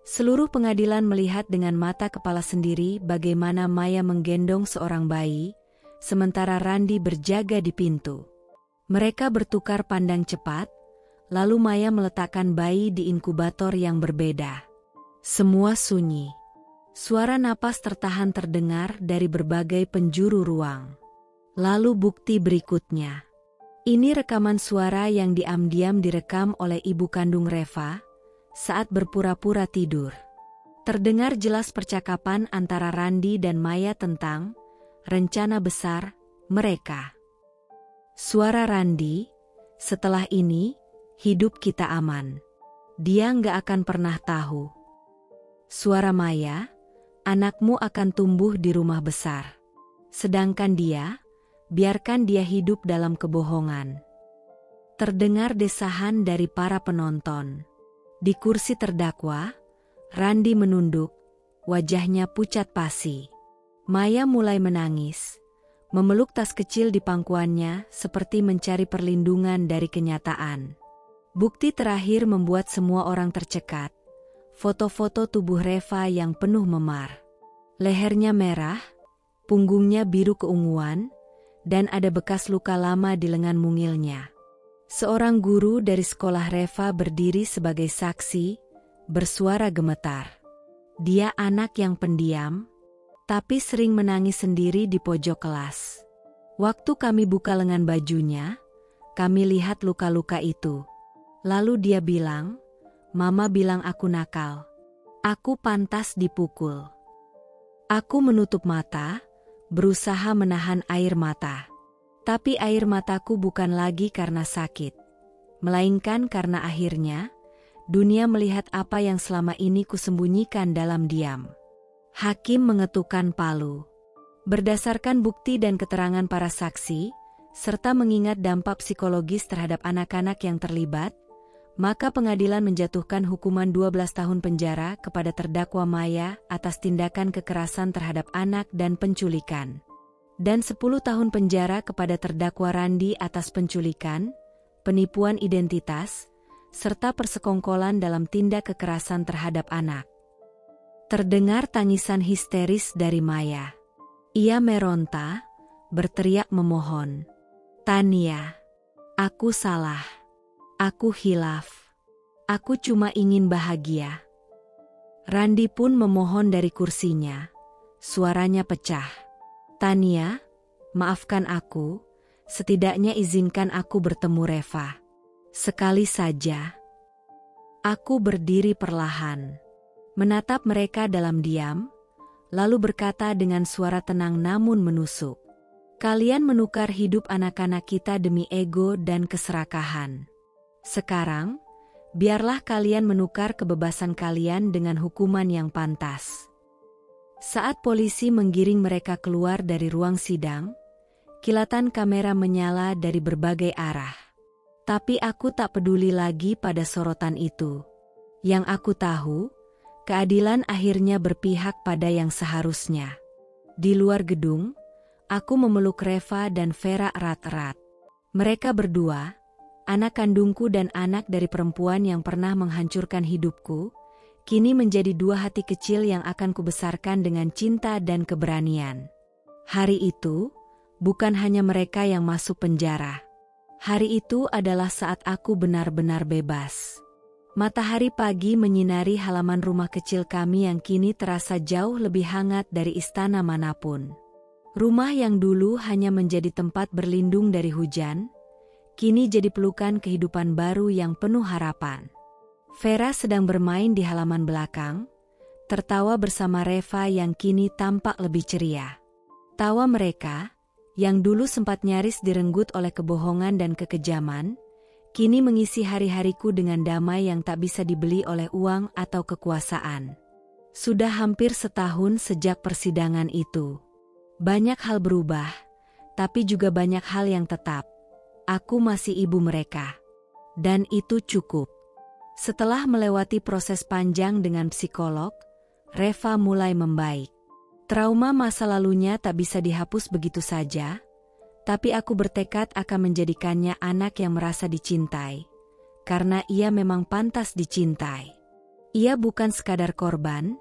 seluruh pengadilan melihat dengan mata kepala sendiri bagaimana Maya menggendong seorang bayi, sementara Randi berjaga di pintu. Mereka bertukar pandang cepat, lalu Maya meletakkan bayi di inkubator yang berbeda. Semua sunyi. Suara napas tertahan terdengar dari berbagai penjuru ruang. Lalu bukti berikutnya. Ini rekaman suara yang diam-diam direkam oleh ibu kandung Reva, saat berpura-pura tidur. Terdengar jelas percakapan antara Randi dan Maya tentang rencana besar mereka. Suara Randi, setelah ini, hidup kita aman. Dia nggak akan pernah tahu. Suara Maya, anakmu akan tumbuh di rumah besar. Sedangkan dia, biarkan dia hidup dalam kebohongan. Terdengar desahan dari para penonton. Di kursi terdakwa, Randi menunduk, wajahnya pucat pasi. Maya mulai menangis, memeluk tas kecil di pangkuannya seperti mencari perlindungan dari kenyataan. Bukti terakhir membuat semua orang tercekat. Foto-foto tubuh Reva yang penuh memar. Lehernya merah, punggungnya biru keunguan, dan ada bekas luka lama di lengan mungilnya. Seorang guru dari sekolah Reva berdiri sebagai saksi, bersuara gemetar. Dia anak yang pendiam, tapi sering menangis sendiri di pojok kelas. Waktu kami buka lengan bajunya, kami lihat luka-luka itu. Lalu dia bilang, "Mama bilang aku nakal. Aku pantas dipukul." Aku menutup mata, berusaha menahan air mata. Tapi air mataku bukan lagi karena sakit, melainkan karena akhirnya, dunia melihat apa yang selama ini kusembunyikan dalam diam. Hakim mengetukkan palu. Berdasarkan bukti dan keterangan para saksi, serta mengingat dampak psikologis terhadap anak-anak yang terlibat, maka pengadilan menjatuhkan hukuman 12 tahun penjara kepada terdakwa Maya atas tindakan kekerasan terhadap anak dan penculikan. Dan 10 tahun penjara kepada terdakwa Randi atas penculikan, penipuan identitas, serta persekongkolan dalam tindak kekerasan terhadap anak. Terdengar tangisan histeris dari Maya. Ia meronta, berteriak memohon. "Tania, aku salah. Aku khilaf. Aku cuma ingin bahagia." Randi pun memohon dari kursinya. Suaranya pecah. "Tania, maafkan aku, setidaknya izinkan aku bertemu Reva. Sekali saja." Aku berdiri perlahan, menatap mereka dalam diam, lalu berkata dengan suara tenang namun menusuk. "Kalian menukar hidup anak-anak kita demi ego dan keserakahan. Sekarang, biarlah kalian menukar kebebasan kalian dengan hukuman yang pantas." Saat polisi menggiring mereka keluar dari ruang sidang, kilatan kamera menyala dari berbagai arah. Tapi aku tak peduli lagi pada sorotan itu. Yang aku tahu, keadilan akhirnya berpihak pada yang seharusnya. Di luar gedung, aku memeluk Reva dan Vera erat-erat. Mereka berdua, anak kandungku dan anak dari perempuan yang pernah menghancurkan hidupku, kini menjadi dua hati kecil yang akan kubesarkan dengan cinta dan keberanian. Hari itu, bukan hanya mereka yang masuk penjara. Hari itu adalah saat aku benar-benar bebas. Matahari pagi menyinari halaman rumah kecil kami yang kini terasa jauh lebih hangat dari istana manapun. Rumah yang dulu hanya menjadi tempat berlindung dari hujan, kini jadi pelukan kehidupan baru yang penuh harapan. Vera sedang bermain di halaman belakang, tertawa bersama Reva yang kini tampak lebih ceria. Tawa mereka, yang dulu sempat nyaris direnggut oleh kebohongan dan kekejaman, kini mengisi hari-hariku dengan damai yang tak bisa dibeli oleh uang atau kekuasaan. Sudah hampir setahun sejak persidangan itu. Banyak hal berubah, tapi juga banyak hal yang tetap. Aku masih ibu mereka. Dan itu cukup. Setelah melewati proses panjang dengan psikolog, Reva mulai membaik. Trauma masa lalunya tak bisa dihapus begitu saja, tapi aku bertekad akan menjadikannya anak yang merasa dicintai, karena ia memang pantas dicintai. Ia bukan sekadar korban,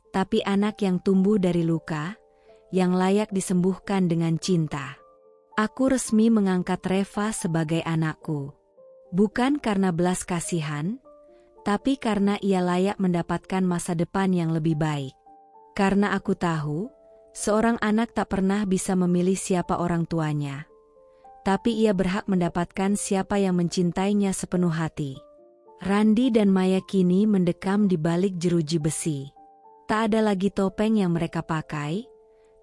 tapi anak yang tumbuh dari luka, yang layak disembuhkan dengan cinta. Aku resmi mengangkat Reva sebagai anakku. Bukan karena belas kasihan, tapi karena ia layak mendapatkan masa depan yang lebih baik. Karena aku tahu, seorang anak tak pernah bisa memilih siapa orang tuanya. Tapi ia berhak mendapatkan siapa yang mencintainya sepenuh hati. Randi dan Maya kini mendekam di balik jeruji besi. Tak ada lagi topeng yang mereka pakai,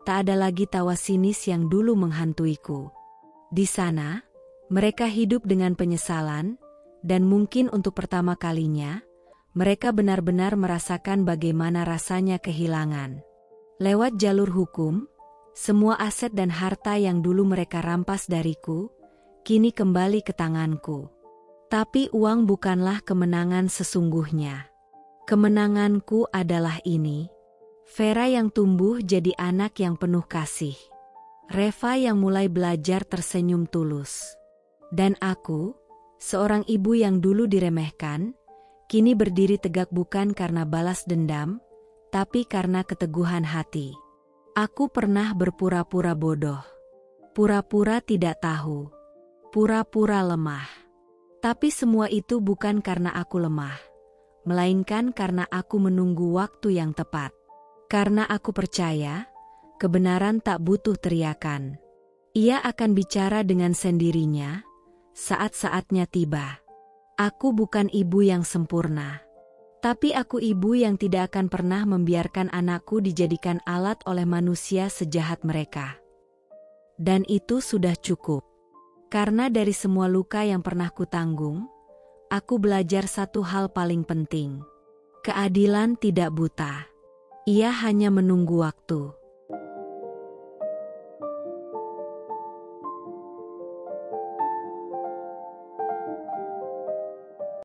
tak ada lagi tawa sinis yang dulu menghantuiku. Di sana, mereka hidup dengan penyesalan, dan mungkin untuk pertama kalinya, mereka benar-benar merasakan bagaimana rasanya kehilangan. Lewat jalur hukum, semua aset dan harta yang dulu mereka rampas dariku, kini kembali ke tanganku. Tapi uang bukanlah kemenangan sesungguhnya. Kemenanganku adalah ini. Vera yang tumbuh jadi anak yang penuh kasih. Reva yang mulai belajar tersenyum tulus. Dan aku, seorang ibu yang dulu diremehkan, kini berdiri tegak bukan karena balas dendam, tapi karena keteguhan hati. Aku pernah berpura-pura bodoh. Pura-pura tidak tahu. Pura-pura lemah. Tapi semua itu bukan karena aku lemah, melainkan karena aku menunggu waktu yang tepat. Karena aku percaya, kebenaran tak butuh teriakan. Ia akan bicara dengan sendirinya, saat-saatnya tiba. Aku bukan ibu yang sempurna. Tapi aku ibu yang tidak akan pernah membiarkan anakku dijadikan alat oleh manusia sejahat mereka. Dan itu sudah cukup. Karena dari semua luka yang pernah kutanggung, aku belajar satu hal paling penting. Keadilan tidak buta. Ia hanya menunggu waktu.